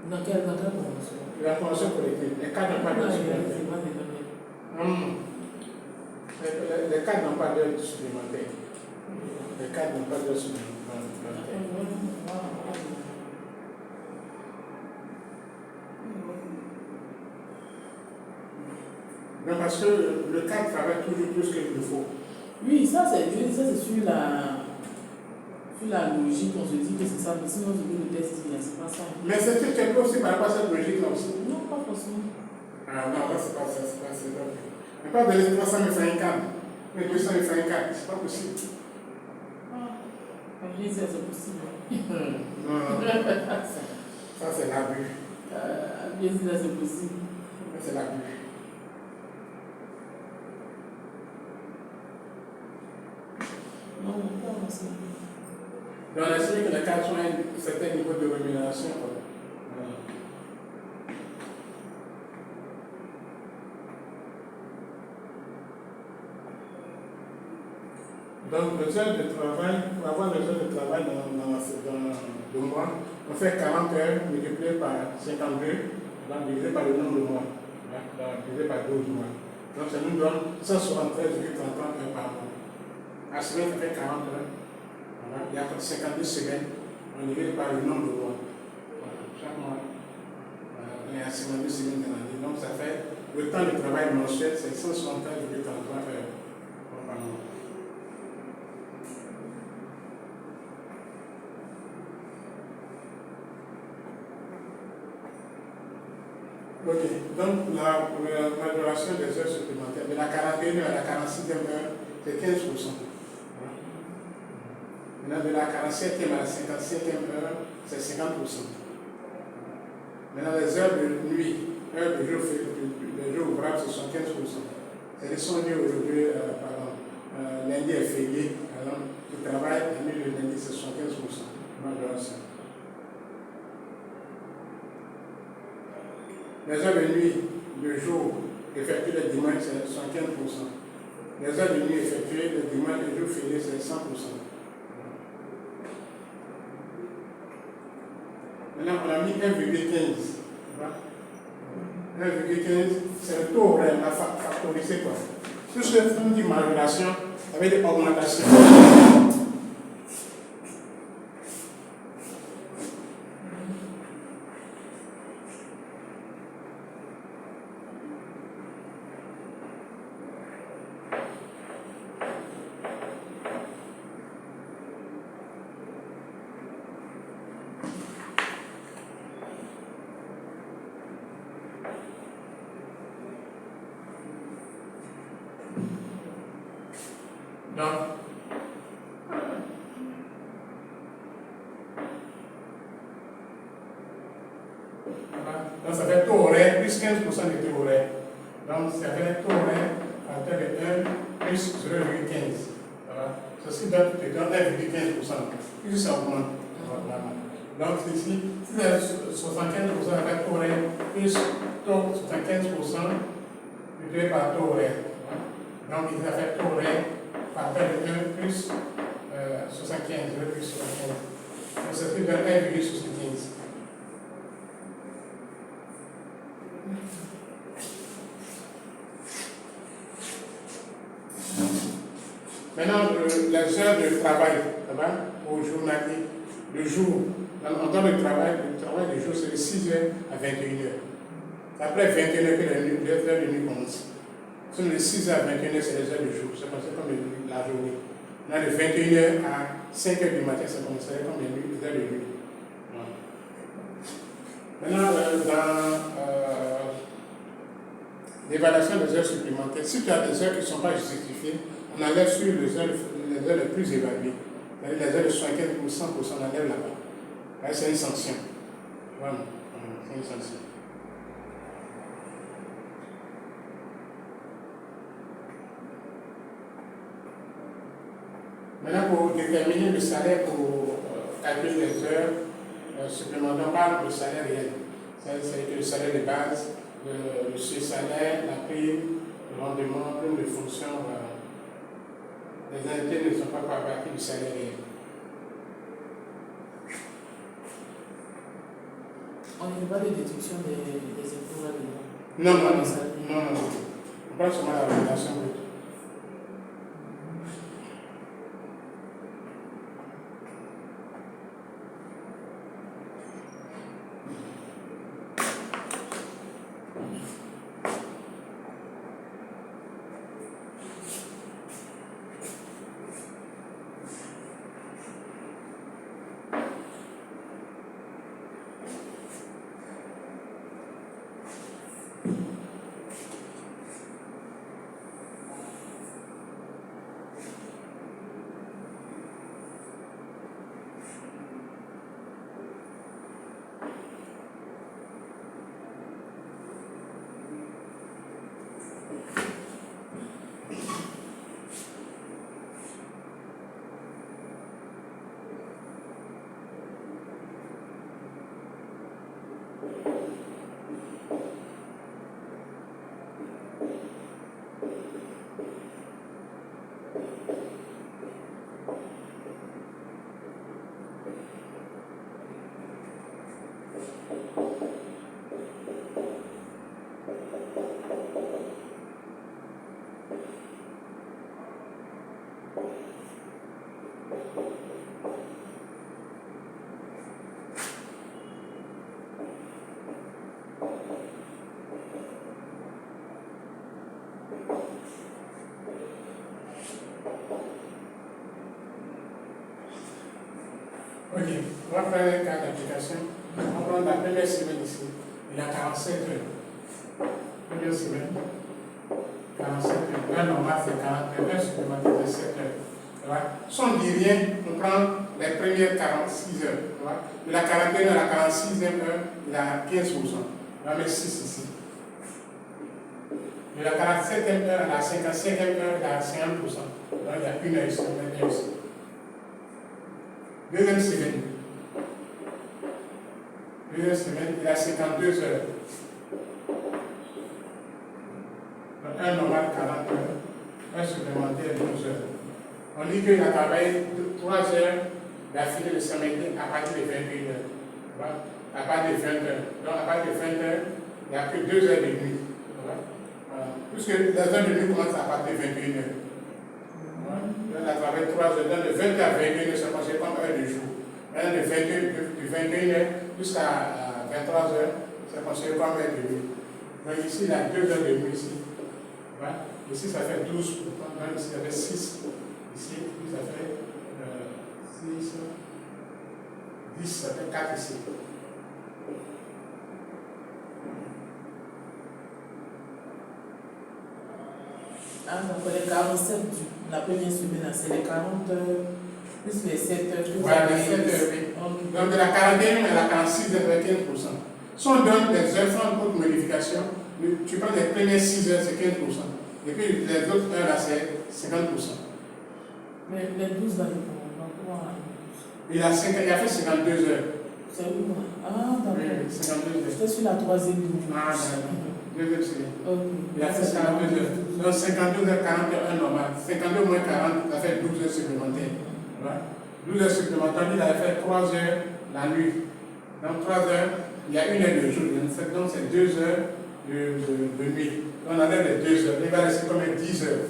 Dans quelle convention? La convention collective. Les cadres n'ont pas de supplémentaire. Les cadres n'ont pas de supplémentaire. Les cadres n'ont pas de supplémentaire. Non, parce que le cadre travaille toujours plus qu'il le faut. Oui, ça c'est sur la logique, on se dit que c'est ça, mais sinon je veux le test, c'est pas ça. Mais c'est que tu es aussi par rapport à cette logique-là aussi. Non, pas forcément. Ah non, là c'est pas ça, c'est pas ça. Mais pas donner 300 000 francs un cadre, mais 200 000 francs un cadre, c'est pas possible. Ah, je dis ça, c'est possible. Non, ça c'est l'abus. Je dis ça, c'est possible. C'est l'abus. Non, pas forcément. Donc, on assure que les cadres sont à un certain niveau de rémunération. Voilà. Donc, les heures de travail, pour avoir les heures de travail dans le mois, on fait 40 heures multiplié par 52, donc divisé par le nombre de mois, donc divisé par 12 mois. Donc, ça nous donne 173,33 heures par mois. La semaine, ça fait 40 heures. Voilà. Il y a 52 semaines, on divise par le nombre de mois. Voilà. Chaque mois, il y a 52 semaines dans l'année. Donc, ça fait le temps de travail mensuel, c'est 173,33 heures par mois. Ok, donc la majoration des heures supplémentaires, de la 41e à la 46e heure, c'est 15%. Maintenant, de la 47e à la 55e heure, c'est 50%. Maintenant, les heures de nuit, heure de jour, le jour ouvrable, c'est 75%. C'est-à-dire, si on dit aujourd'hui, lundi est férié, par exemple, tu travailles, la nuit le lundi, c'est 75%. Majoration. Les heures de nuit, le jour effectué le dimanche, c'est 75%. Les heures de nuit effectuées le dimanche, le jour férié, c'est 100%. Maintenant, on a mis 1,15. 1,15, c'est le taux horaire, on a factorisé quoi. Tout ce qu'on dit majoration, ça veut dire augmentation. Donc ça fait taux horaire plus 15% de taux horaire. Donc ça fait taux horaire facteur de 1 plus 0,15. Voilà. Ceci te donne 1,15%. Plus ça augmente. Voilà. Donc ici, si c'est 75% avec taux horaire plus taux 75% multiplié par taux horaire. Donc il a fait taux horaire facteur de 1 plus 75, 0,75. Donc ça fait 1,75. Maintenant, les heures de travail, au journalier, le jour, en temps de travail, le travail de jour, c'est de 6h à 21h. C'est après 21h que les heures de nuit commencent. Si de 6h à 21h, c'est les heures de jour, c'est comme la journée. Là, de 21h à 5h du matin, ça commencerait comme les heures de nuit. Maintenant, dans l'évaluation des heures supplémentaires, si tu as des heures qui ne sont pas justifiées, on enlève sur les heures les plus évaluées. C'est-à-dire les heures de 75 ou 100%, on enlève là-bas. Là, c'est une sanction. Voilà, c'est une sanction. Maintenant, pour déterminer le salaire pour calculer les heures supplémentaires, on parle de salaire réel. C'est le salaire de base, le salaire, la prime, le rendement, prime de fonction. Les indemnités ne sont pas parties du salaire réel. On ne fait pas de déduction des impôts là-dedans. Non. On parle seulement de la rémunération brute. Ok, on va faire un cas d'application. On va prendre la première semaine ici. Il a 47 heures. Première semaine, 47 heures. Là, normal, c'est 41 heures supplémentaires de 7 heures. Si on ne dit rien, on prend les premières 46 heures. De la 41 heures à la 46e heure, il a 15%. va mettre 6 ici. De la 47e heure à la 55e heure, il y a 50%. Donc il y a une heure ici, une heure ici. Deuxième semaine. Deuxième semaine, il y a 52 heures. Donc un normal 40 heures, un supplémentaire 12 heures. On dit qu'il a travaillé 3 heures d'affilée de samedi à partir de 21 heures. À partir de 20 heures. Donc à partir de 20 heures, il n'y a que 2 heures de nuit. Voilà. Puisque les heures de nuit commencent à partir de 21 heures. Voilà. On a travaillé 3 heures. Donc de 20 à 21 heures, c'est considéré comme heure de jour. Maintenant de 21 heures jusqu'à 23 heures, c'est considéré comme heure de nuit. Donc ici, il y a 2 heures de nuit ici. Voilà. Ici, ça fait 12. Donc ici, ça fait 6. Ici, ça fait 6, 10, ça fait 4 ici. Ah, donc les 47, la première semaine, c'est les 40 heures, plus les 7 heures. Voilà, les 7 heures, oui. Donc de la 41 à la 46 heures, c'est 15%. Si on donne des heures sans autre modification, tu prends les premières 6 heures, c'est 15%. Et puis les autres heures, là, c'est 50%. Mais les 12 là, Il a fait 52 heures. C'est où? Ah, d'accord. Oui, 52 heures. J'étais sur la troisième ligne. Ah, d'accord. Deuxième semaine. Ok. Il a fait 52 heures. Donc 52 heures, 40 heures, un normal. 52 moins 40, ça fait 12 heures supplémentaires. Voilà. 12 heures supplémentaires, il avait fait 3 heures la nuit. Donc 3 heures, il y a une heure de jour. Donc c'est 2 heures de nuit. Donc on enlève les 2 heures. Il va rester comme 10 heures.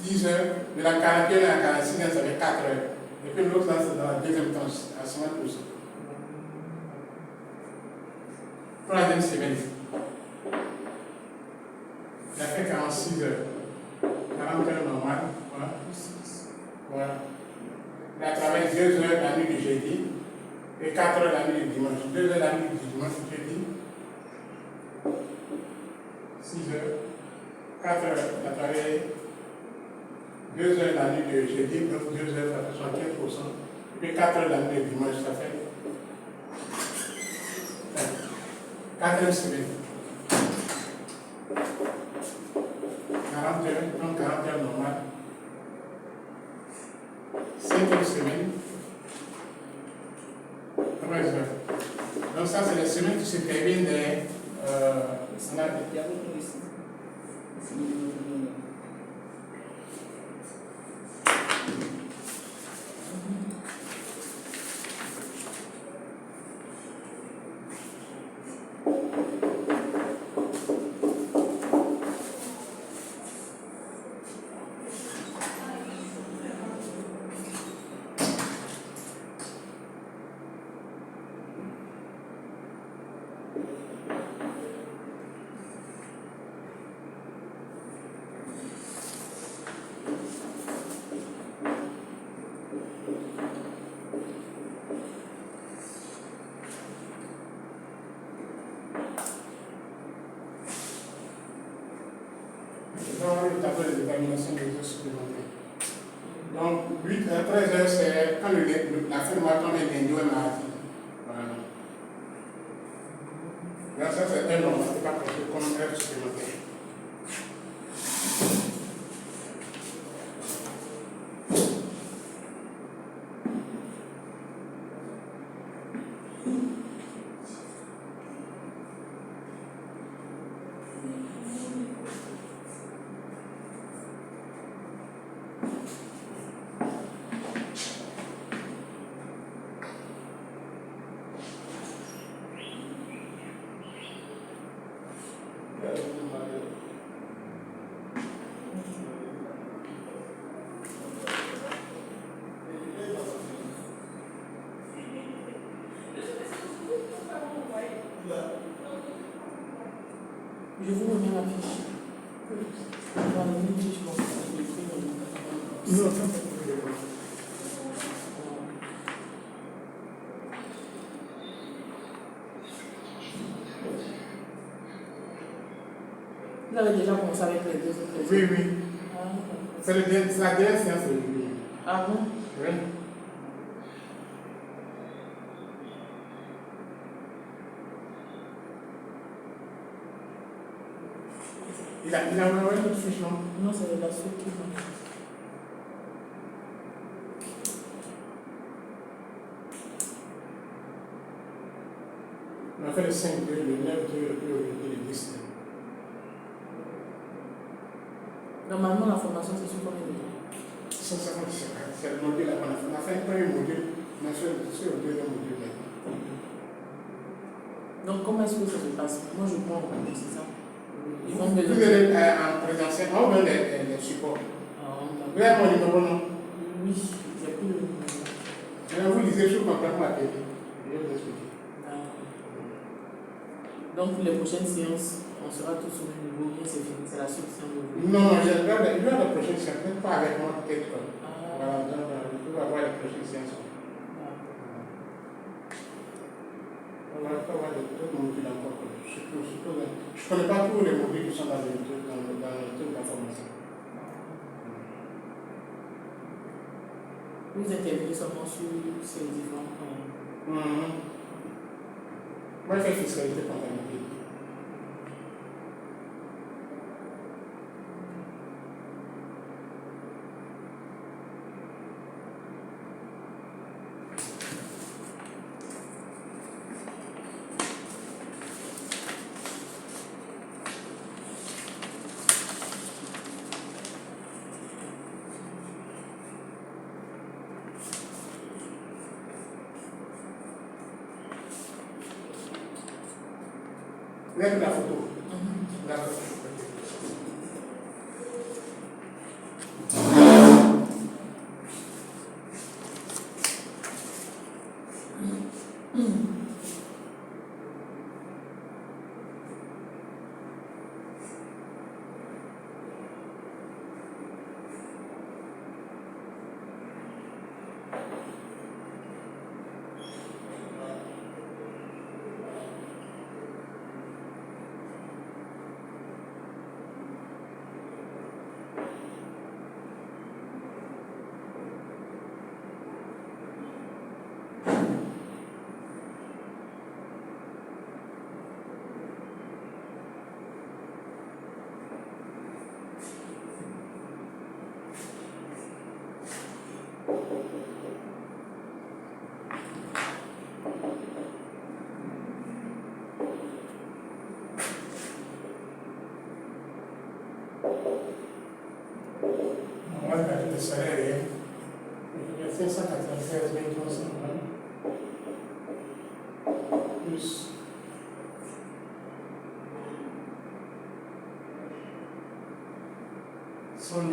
10 heures, de la 41 à la 46 heures, ça fait 4 heures. Et puis l'autre là, c'est dans la deuxième tranche, à 50%. Troisième semaine. Il a fait 46 heures. 40 heures normales. Voilà. Voilà. Il a travaillé 2 heures la nuit du jeudi et 4 heures la nuit du dimanche. 2 heures la nuit du dimanche, jeudi. 6 heures. 4 heures, il a travaillé 2 heures la nuit du jeudi, donc 2 heures, ça fait 75%. Et puis 4 heures la nuit du dimanche, ça fait 4e semaine. 40 heures, donc 40 heures normales. 5e semaine. 13 heures. Donc ça, c'est les semaines qui se terminent des... dans le tableau de détermination des heures supplémentaires. Donc, 8 à 13 heures, c'est quand la fin du mois tombe et lundi ou mardi. Voilà. Là, ça, c'est un normal, c'est pas compté comme heure supplémentaire. Je vous remets la fiche. Dans le même fiche, Non, ça, vous avez déjà commencé avec les deux autres. oui, oui. Ah, C'est la dernière séance aujourd'hui. ah bon? Oui. Il a envoyé une autre fiche, non? Non, c'est la suite qui va. On a fait le 5 2, le 9 2, le 10 2. Normalement, la formation, c'est sur combien de temps? 157, c'est le module qu'on a fait. On a fait un premier module, on a fait le deuxième module maintenant. Donc, comment est-ce que ça se passe? Moi, je prends en compte, c'est ça. Ils vont me Vous allez en présentiel, on veut les supports. Vous avez mon numéro, non? Oui, j'ai plus le numéro. Vous lisez sur complètement à télé. Je vais vous expliquer. Donc, pour les prochaines séances, on sera tous au même niveau, bien c'est fini, c'est la solution de vous. Non, il y a la prochaine séance, peut-être pas avec moi, peut-être. Ah. Voilà, donc, vous pouvez avoir les prochaines séances. On va pas avoir d'autres modules encore. Je ne connais pas tous les modules qui sont dans le truc de la formation. Vous intervenez seulement sur ces différents points. Moi, je fais fiscalité comptabilité. Vous avez la photo. D'accord. On va regarder le salaire. Il y a 593 320 plus 100 000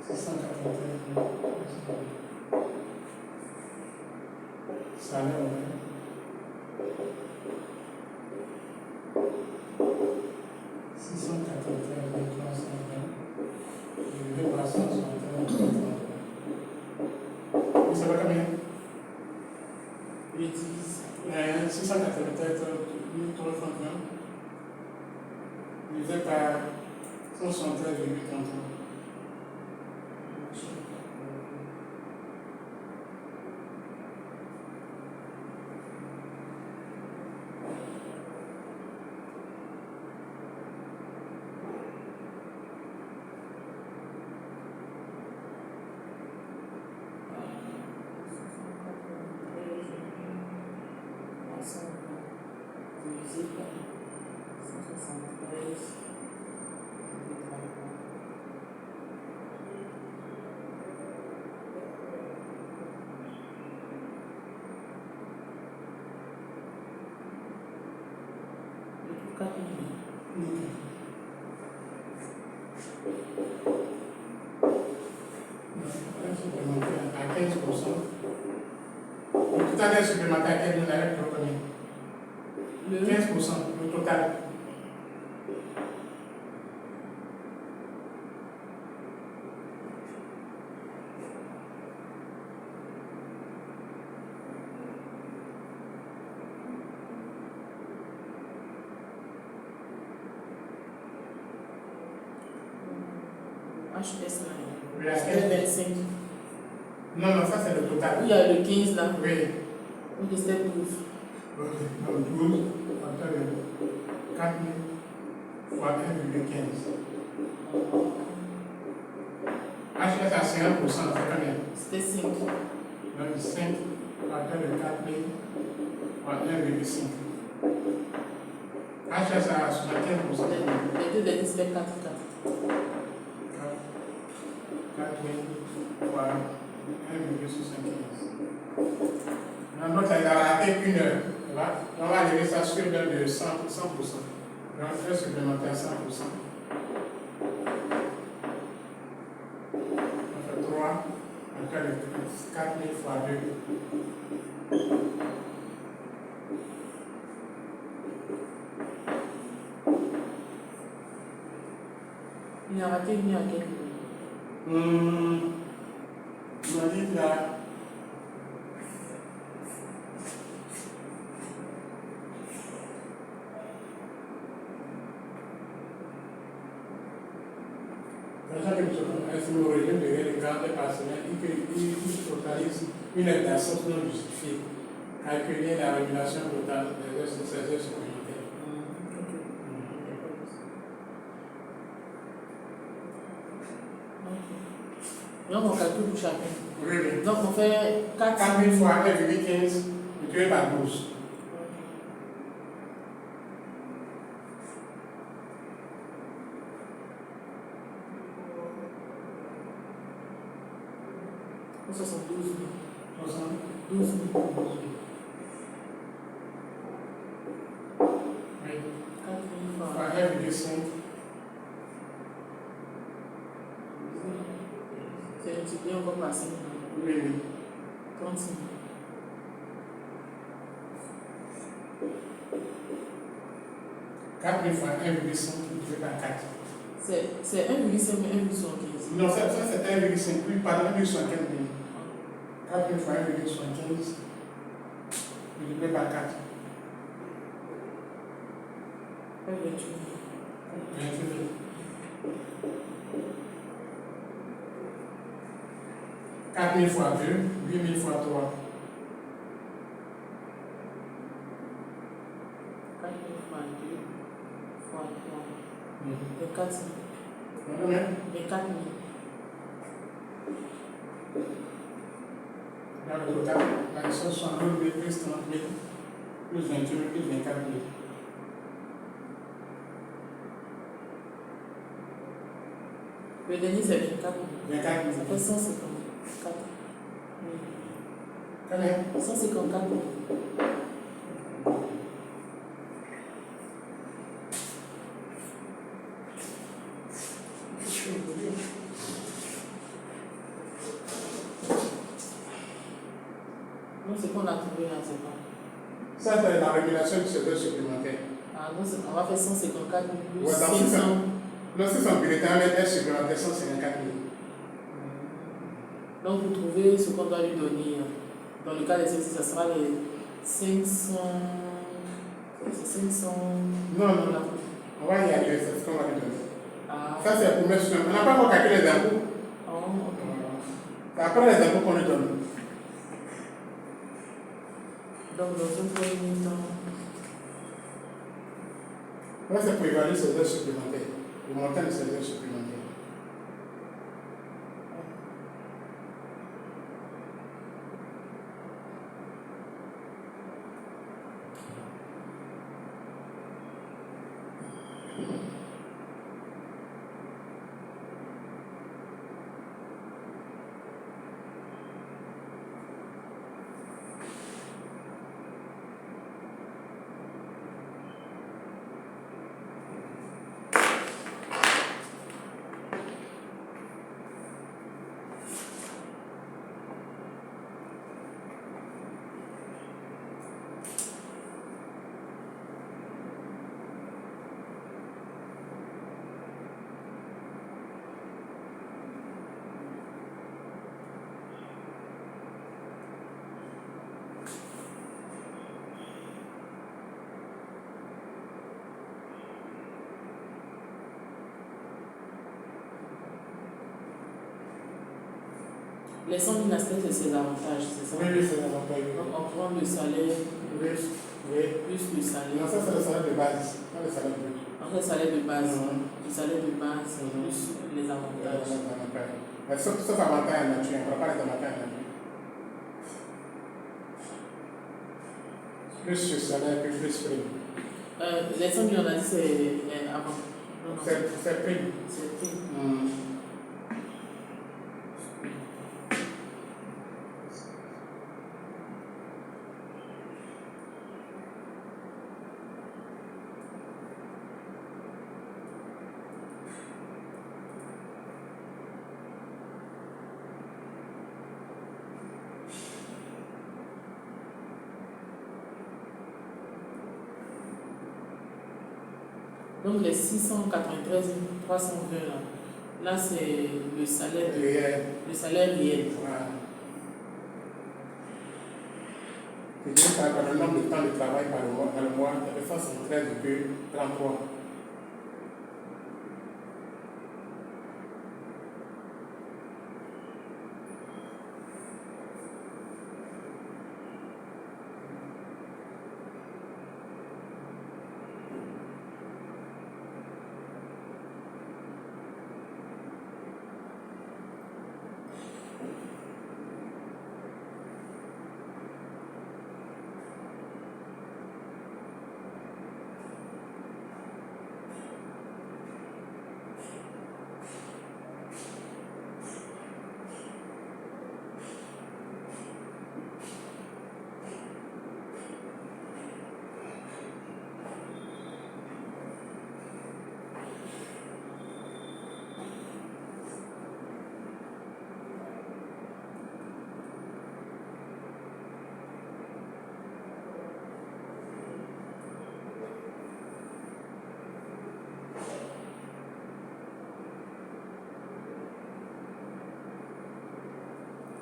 693 salaire, ça va combien? Je dis 693 331 divisé par 173,33. À 15%. Le total est supplémentaire à quel avec combien? 15%, le total. HS là. Oui, à C'était 15%. 25. Non, non, ça c'est le total. Il y a le 15 là. Oui. Oui, c'était 12. Ok, donc 12. hauteur de 4 000 fois 1,15. HS à 50%, c'est combien? C'était 5. Donc 5 à hauteur de 4 000 fois 1,5. HS à 75%. Les deux derniers, c'était 4. 4 000 fois 1,75. Donc, ça va rater 1 heure. On va lever ça sur une heure de 100%. Donc, heure supplémentaire 100%. On fait 3, encore 4 000 fois 2. Il a raté une heure à quel On a dit là. Sachant que nous régime de les gardes par semaine, il totalise une heure d'absence non justifiée. Calculer la régulation totale des heures sur 16 heures supplémentaires. Donc on calcule pour chacun. Oui. Donc on fait 4 000 fois 1,15 multiplié par 12. On 72 000. 12 000. 12 000. Oui. 4 000 Fois fois 1,5. c'est multiplié encore par 5. Oui. 30 000. Quatre 000 fois 1,5 multiplié par 4. C'est 1,5 mais 1,75. Non, ça c'est 1,5. Oui, pardon, 1,75. 4 000 fois 1,75 multiplié par 4. 28 000. 28 000. 4 000 fois 2, 8 000 fois 3. 4 000 fois 2 fois 3. 24 000. 24 000. Dans le total, la licence 69 000 plus 30 000 plus 28 000 plus 24 000. Le dernier c'est 24 000. 24 000. Ça fait 154 Combien? 154 000. Non, c'est qu'on a trouvé là, c'est pas. Ça, c'est la régulation du service supplémentaire. Ah, non, on va faire 154 000 plus Ouais, dans 500. Non, si son bulletin est supplémentaire, 154 000. Donc, vous trouvez ce qu'on doit lui donner. Dans le cas des exercices, ça sera les 500. C'est 500. Non, non, non. On va y aller, c'est ce qu'on va lui donner. Ah, Ça, c'est pour mettre sur. On n'a pas encore calculé les impôts. oh, ok. C'est après les impôts qu'on lui donne. Donc, dans un premier temps, Là, c'est pour évaluer ses heures supplémentaires. Le montant de ses heures supplémentaires. les 100 000 aspects, c'est ses avantages, c'est ça? Oui, oui, c'est l'avantage. Donc, on prend le salaire. Oui, Oui. plus le salaire. Non, ça c'est le salaire de base, pas le salaire brut. Après, salaire de base, Mhm. le salaire de base, Mhm. plus les avantages. Mais sauf avantages en nature, on ne parle pas des avantages en nature. Plus le salaire, plus prime. Les 100 000, on a dit c'est avant. Non, non, C'est prime. c'est prime. Donc les 693 320 là c'est le salaire Réel. Le salaire réel. Voilà. C'est-à-dire par le nombre de temps de travail par le mois, il y avait 173,33.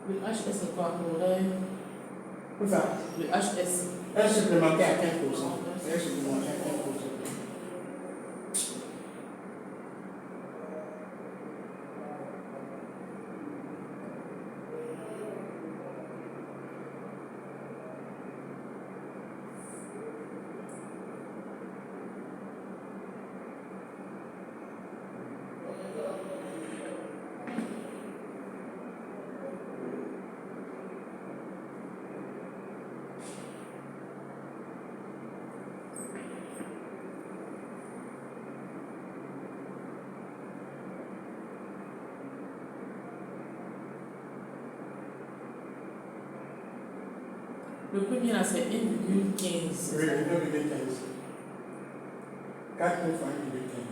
Le HS c'est quoi? Horaire. Où ça? Le HS. Un supplémentaire à 15%. Un supplémentaire à 15%. Le premier là c'est 1,15. Oui, 1,15. 4 000 fois 1,15.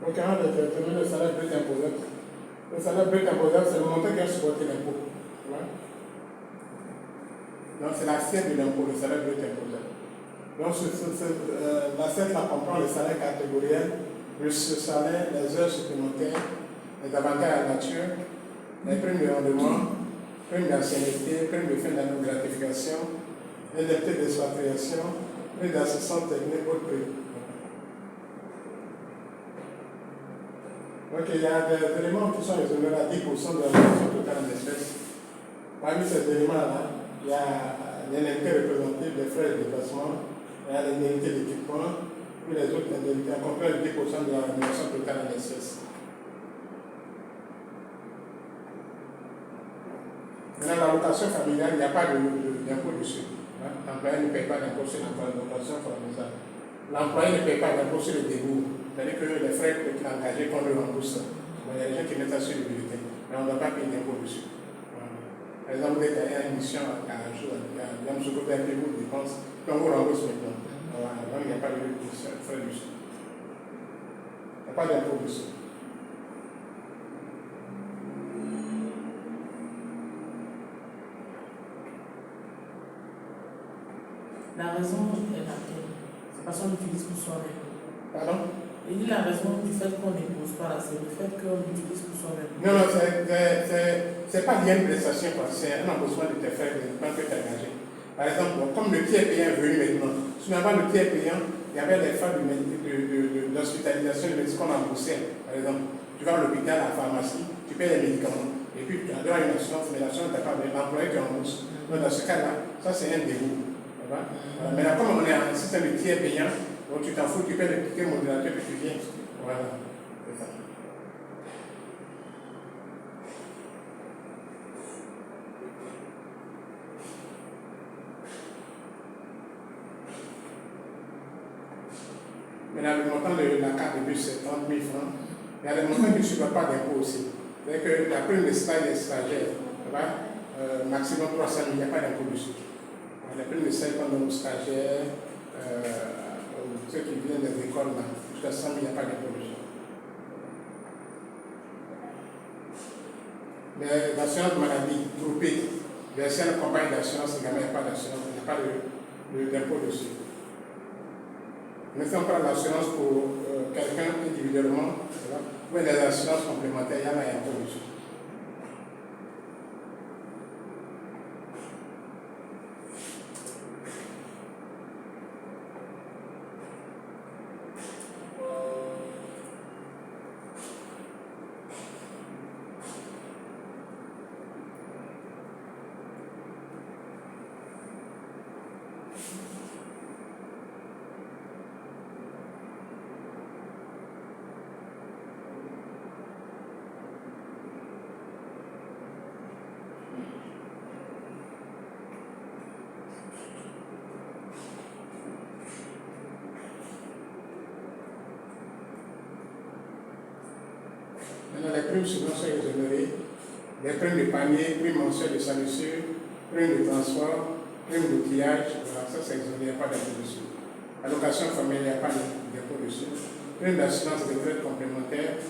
Donc, quand on détermine le salaire brut imposable, le salaire brut imposable, c'est le montant qui a supporté l'impôt. Donc, c'est l'assiette de l'impôt, le salaire brut imposable. Donc, l'assiette comprend le salaire catégoriel, le salaire, les heures supplémentaires, les avantages à la nature, les primes de rendement, primes d'ancienneté, primes de fin d'année de gratification, les indemnités d'expatriation, primes d'assistance technique, autres primes. Donc il y a des éléments qui sont exonérés à 10% de la valeur totale en espèces. Parmi ces éléments-là, il y a l'indemnité représentative des frais de déplacement, il y a l'indemnité d'équipement, puis les autres indemnités, en complet le 10% de la rémunération totale en espèces. Maintenant, l'allocation familiale, il n'y a pas d'impôt dessus. L'employé ne paye pas d'impôt sur l'allocation familiale. L'employé ne paye pas d'impôt sur le dégoût. C'est-à-dire que les frais qu'il a engagés qu'on le rembourse. Il y a des gens qui mettent ça sur le bulletin, mais on ne doit pas payer d'impôt dessus. Par exemple, vous êtes allé à une mission à un jour, il y a un monsieur qui a payé vos dépenses, puis on vous rembourse maintenant. Donc il n'y a pas de frais dessus. Il n'y a pas d'impôt dessus. La raison est laquelle? C'est parce qu'on l'utilise pour soi-même. Pardon? Et dit la raison du fait qu'on n'impose pas, c'est le fait qu'on l'utilise pour soi-même. Non, c'est pas lié à une prestation, c'est un embossement de tes frais de dépenses que tu as engagé. Par exemple, comme le tiers payant est venu maintenant, souvent le tiers payant, il y avait les frais d'hospitalisation de médecins qu'on embauchait. Par exemple, tu vas à l'hôpital, à la pharmacie, tu payes les médicaments, et puis tu as droit à une assurance, mais l'assurance n'est pas l'employé qui embauche. Donc dans ce cas-là, ça c'est un dégoût. Mais là, comme on est en système de tiers payant, donc tu t'en fous, tu payes le ticket modérateur que tu viens. Voilà, c'est ça. Maintenant, le montant de la carte de bus, c'est 30 000 francs. Il y a des montants qui ne subissent pas d'impôt aussi. C'est-à-dire que la prime de stage des stagiaires, maximum 300 000, il n'y a pas d'impôt dessus. La prime de stage qu'on donne aux stagiaires, ceux qui viennent des écoles, jusqu'à 100 000, il n'y a pas d'impôt dessus. Mais l'assurance maladie groupée, versée à la compagnie d'assurance, également, il n'y a pas d'assurance, il n'y a pas d'impôt dessus. Mais si on prend l'assurance pour quelqu'un individuellement, ou les assurances complémentaires, il y a un impôt dessus. Maintenant, les primes souvent sont exonérées. Les primes de panier, primes mensuelles de salissure, primes de transport, primes d'outillage, voilà, ça c'est exonéré, il n'y a pas d'impôt dessus. Allocation familiale, il n'y a pas d'impôt dessus. Prime d'assurance retraite complémentaire,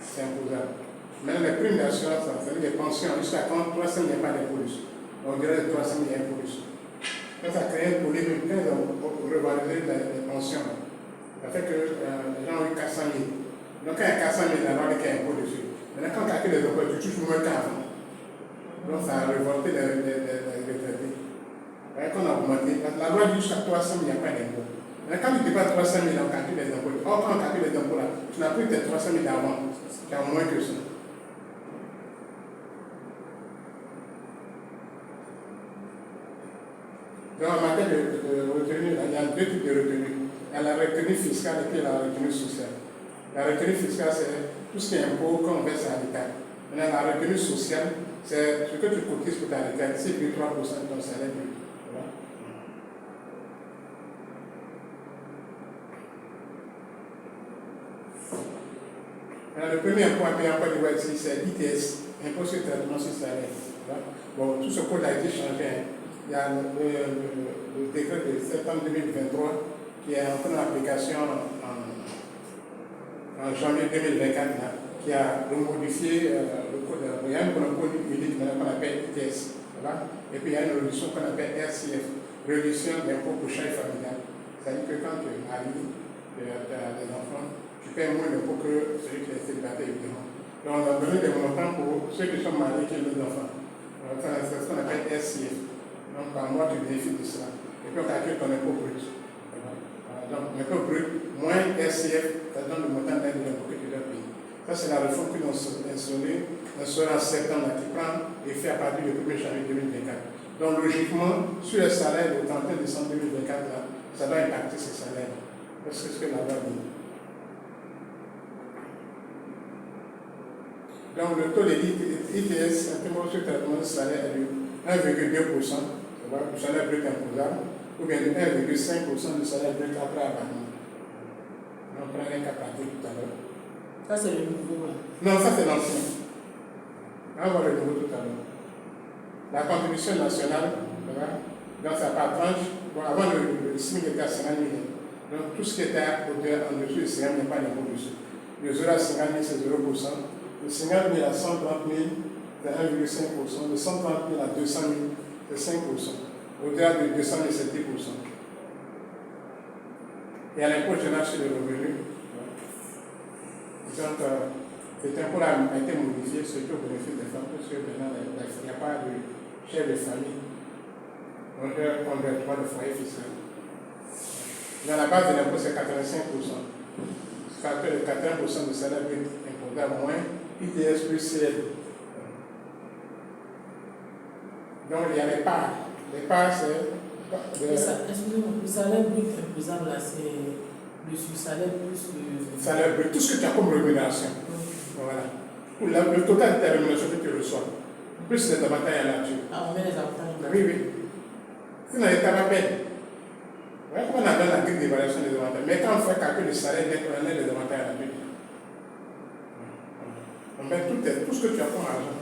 c'est imposable. Maintenant, les primes d'assurance, c'est-à-dire les pensions, jusqu'à 300 000, il n'y a pas d'impôt dessus. On dirait que 300 000, il y a impôt dessus. Quand ça crée un polémique, quand ils ont revalorisé les pensions, ça fait que les gens ont eu 400 000. Donc quand il y a 400 000, la loi dit qu'il y a un impôt dessus. Maintenant, quand tu calcules les emplois, tu touches moins qu'avant. Donc ça a révolté les retraités. Quand on a augmenté, la loi dit jusqu'à 300 000, il n'y a pas d'impôt. Mais quand tu dépasses 300 000, on calcule les impôts. Or, quand on calcule les impôts, là, tu n'as plus tes 300 000 d'avant. Tu as moins que ça. Donc, en matière de retenue, il y a deux types de retenues. Il y a la retenue fiscale et puis la retenue sociale. La retenue fiscale, c'est tout ce qui est impôt qu'on verse à l'État. Maintenant, la retenue sociale, c'est ce que tu cotises pour ta retraite. C'est plus 3% de ton salaire brut. Voilà. Alors, le premier impôt à payer en Côte d'Ivoire ici, c'est l'ITS, impôt sur le traitement sur salaire. Voilà. Bon, tout ce code a été changé. Il y a le décret de septembre 2023 qui est entré en application en janvier 2024, là, qui a modifié le code. Il y a un code unique qu'on appelle ITS. Voilà. Et puis il y a une réduction qu'on appelle RCF, réduction d'impôt pour chaque familial. C'est-à-dire que quand tu es marié, tu as des enfants, tu paies moins d'impôt que celui qui est célibataire, évidemment. Donc on a donné des montants pour ceux qui sont mariés qui ont des enfants. C'est ce qu'on appelle RCF. Donc par mois, tu bénéficies de cela. Et puis on calcule ton impôt brut. Donc, l'impôt brut moins RCF, ça donne le montant d'aide de l'impôt que tu dois payer. Ça, c'est la réforme que nous avons instaurée en septembre, qui prend effet à partir du 1er janvier 2024. Donc logiquement, sur les salaires au 31 décembre 2024, là, ça doit impacter ces salaires. Parce que c'est ce que la loi dit. Donc le taux de ITS, intégré sur le traitement de salaire, est de 1,2%, du salaire brut imposable, ou bien de 1,5% du salaire brut après abattement. On prend un cas pratique tout à l'heure. Ça, c'est le nouveau. Non, ça c'est l'ancien. On va voir le nouveau tout à l'heure. La contribution nationale, dans sa part tranche, bon, avant le SMIC était à 50 000. Donc tout ce qui était en dessous de 50 000 n'est pas d'impôt dessus. Le 0 à 50 000, c'est 0%. Le 50 000 à 130 000, c'est 1,5%. Le 130 000 à 200 000, c'est 5%. Au-delà de 200 000, c'est 10%. Et à l'impôt général sur les revenus, donc cet impôt-là a été modifié, surtout au bénéfice des femmes, parce que maintenant, il n'y a pas de chef de famille. Donc, on doit le foyer fiscal. Dans la base de l'impôt, c'est 85%. C'est 80% de salaire brut imposable moins ITS plus CL. Donc, il y a les parts. Les parts, c'est. Excusez-moi, le salaire brut imposable, là, c'est le salaire plus le. Salaire brut, tout ce que tu as comme rémunération. Voilà. Le total de ta rémunération que tu reçois. Plus les avantages là-dessus. Ah, on met les avantages là. Oui, oui. Sinon, il t'en rappelle. Ouais, on a donné la grille d'évaluation des avantages. Mais quand on fait calcul de salaire net, on a les avantages là-dessus. On met tout ce que tu as comme argent,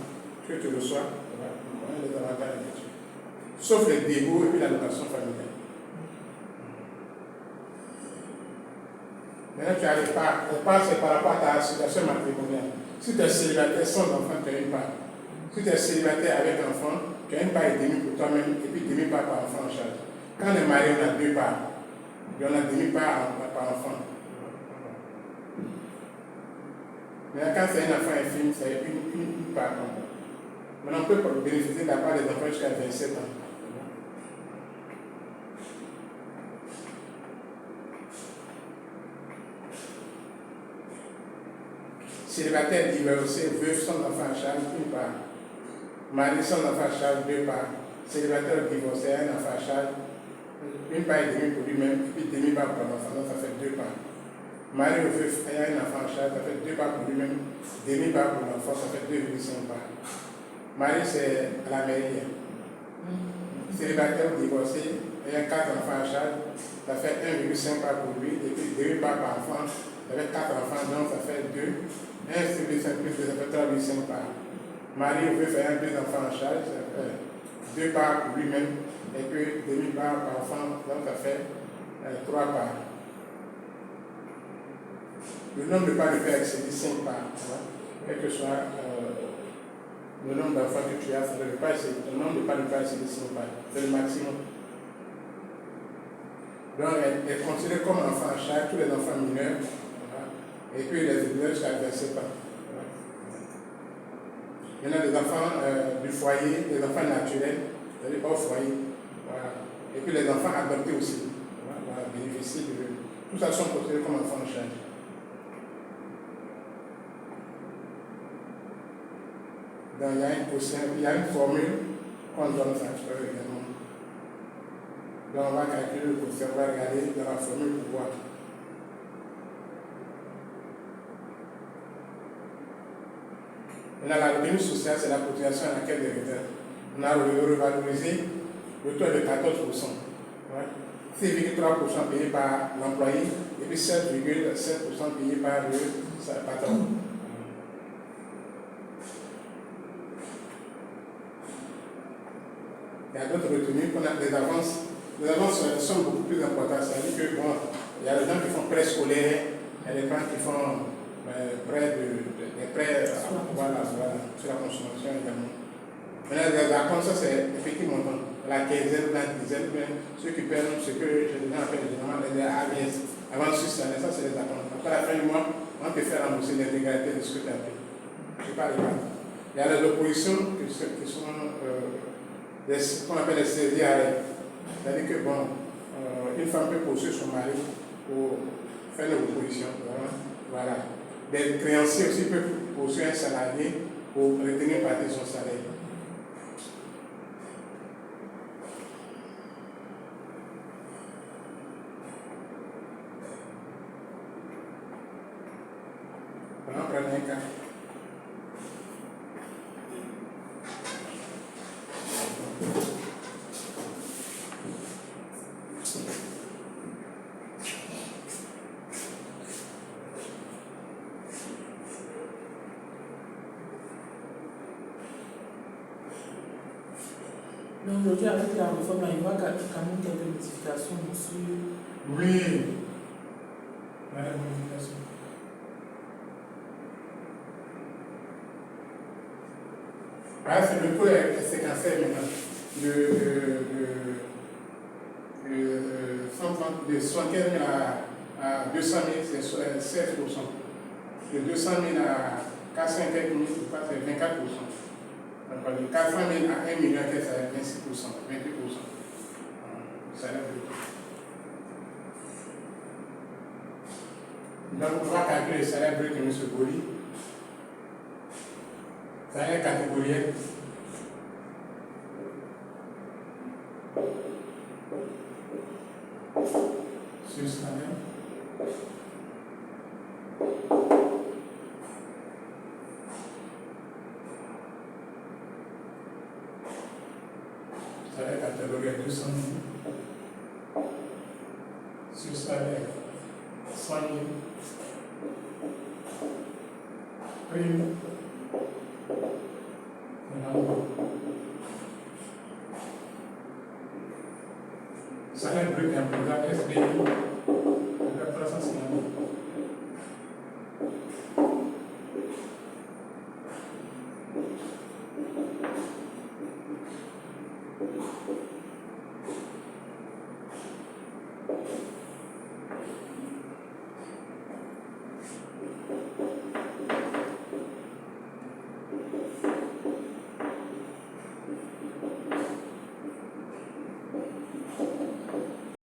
que tu reçois, on a les avantages là-dessus. Sauf les débouts et puis la location familiale. Maintenant, tu as les parts. Les parts, c'est par rapport à ta situation matrimoniale. Si tu es célibataire sans enfant, tu as une part. Si tu es célibataire avec enfant, tu as une part et demie pour toi-même et puis demi-part par enfant en charge. Quand on est marié, on a deux parts. Et on a demi-part par enfant. Maintenant, quand c'est un enfant infime, c'est une part. Maintenant, on peut bénéficier de la part des enfants jusqu'à 27 ans. Célibataire divorcé, veuf sans enfant à charge, une part. Mari sans enfant à charge, deux parts. Célibataire divorcé, un enfant à charge, une part et demie pour lui-même, et puis demi-part pour l'enfant, donc ça fait deux parts. Mari ou veuf ayant un enfant à charge, ça fait deux parts pour lui-même, demi-part pour l'enfant, ça fait 2,5 parts. Mari, c'est à la mairie. Célibataire divorcé, ayant 4 enfants à charge, ça fait 1,5 parts pour lui, et puis demi-part par enfant, ça fait 4 enfants, donc ça fait 2. 1,5 plus 2, ça fait 3,5 parts. Mari ou veuf ayant 2 enfants en charge, ça fait 2 parts pour lui-même, et puis demi-part par enfant, donc ça fait 3 parts. Le nombre de parts ne peut excéder 5 parts, quel que soit le nombre d'enfants que tu as, ça ne peut pas excéder, le nombre de parts ne peut pas excéder 5 parts, c'est le maximum. Donc elle est considérée comme enfant en charge, tous les enfants mineurs, et puis les mineurs jusqu'à 27 ans. Il y en a des enfants du foyer, des enfants naturels, c'est-à-dire hors foyer. Voilà. Et puis les enfants adoptés aussi. Voilà, bénéficient de. Tout ça sont considérés comme enfants en charge. Donc il y a une formule qu'on donne ça également. Donc on va calculer le quotient, on va regarder dans la formule pour voir. Maintenant, la revenu social, c'est la cotisation à laquelle des retraits. On a revalorisé le taux de 14%. Ouais. 6,3% payé par l'employé et puis 7,7% payé par le patron. Il y a d'autres retenues qu'on a des avances. Les avances sont beaucoup plus importantes. C'est-à-dire que bon, il y a les gens qui font préscolaire, il y a les gens qui font des prêts voilà, sur la consommation également. Maintenant, les accords, ça c'est effectivement la quinzaine, la dizaine, ceux qui perdent ce que je appelle généralement les ABS. Avant 6 années, ça c'est les accords. Après la fin du mois, on peut faire rembourser l'intégralité de ce que tu as payé. Je ne sais pas les cas. Il y a les oppositions qui sont qu'on appelle les saisies arrêts. C'est-à-dire que bon, une femme peut poursuivre son mari pour faire l'opposition. Voilà. Des créanciers aussi peuvent poursuivre un salarié pour retenir partie de son salaire. 124. Mais aujourd'hui, avec la réforme, là, il y aura quand même quelques modifications sur. Oui. La modification. Ah, c'est le taux est séquencé maintenant. De 75 000 à 200 000, c'est 16%. De 200 000 à 400 quelques mille, c'est 24%. Donc, de 400 000 à 1 million, c'est 26%, 28%. Ça lève le taux. Donc, on va calculer le salaire brut de M. Boli. Salaire catégoriel. Sur salaire. Salaire catégoriel 200 000. Sur salaire 100 000. Prime. Salaire brut imposable SBI.